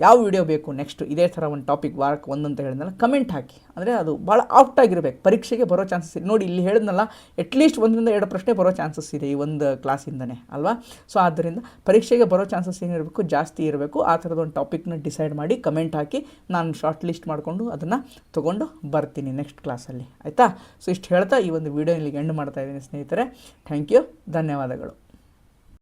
ಯಾವ ವಿಡಿಯೋ ಬೇಕು ನೆಕ್ಸ್ಟ್ ಇದೇ ಥರ ಒಂದು ಟಾಪಿಕ್ ವಾರಕ್ಕೆ ಒಂದಂತ ಹೇಳಿದ್ನಲ್ಲ, ಕಮೆಂಟ್ ಹಾಕಿ. ಅಂದರೆ ಅದು ಭಾಳ ಆಪ್ಟಾಗಿರ್ಬೇಕು, ಪರೀಕ್ಷೆಗೆ ಬರೋ ಚಾನ್ಸಸ್ ಇದೆ. ನೋಡಿ ಇಲ್ಲಿ ಹೇಳಿದ್ನಲ್ಲ, ಅಟ್ಲೀಸ್ಟ್ 1-2 ಪ್ರಶ್ನೆ ಬರೋ ಚಾನ್ಸಸ್ ಇದೆ ಈ ಒಂದು ಕ್ಲಾಸಿಂದನೇ ಅಲ್ವಾ. ಸೊ ಆದ್ದರಿಂದ ಪರೀಕ್ಷೆಗೆ ಬರೋ ಚಾನ್ಸಸ್ ಏನಿರಬೇಕು, ಜಾಸ್ತಿ ಇರಬೇಕು. ಆ ಥರದ ಒಂದು ಟಾಪಿಕ್ನ ಡಿಸೈಡ್ ಮಾಡಿ ಕಮೆಂಟ್ ಹಾಕಿ, ನಾನು ಶಾರ್ಟ್ ಲಿಸ್ಟ್ ಮಾಡಿಕೊಂಡು ಅದನ್ನು ತೊಗೊಂಡು ಬರ್ತೀನಿ ನೆಕ್ಸ್ಟ್ ಕ್ಲಾಸಲ್ಲಿ, ಆಯಿತಾ. ಸೊ ಇಷ್ಟು ಹೇಳ್ತಾ ಈ ಒಂದು ವಿಡಿಯೋ ಇಲ್ಲಿಗೆ ಎಂಡ್ ಮಾಡ್ತಾ ಇದ್ದೀನಿ ಸ್ನೇಹಿತರೆ. ಥ್ಯಾಂಕ್ ಯು, ಧನ್ಯವಾದಗಳು.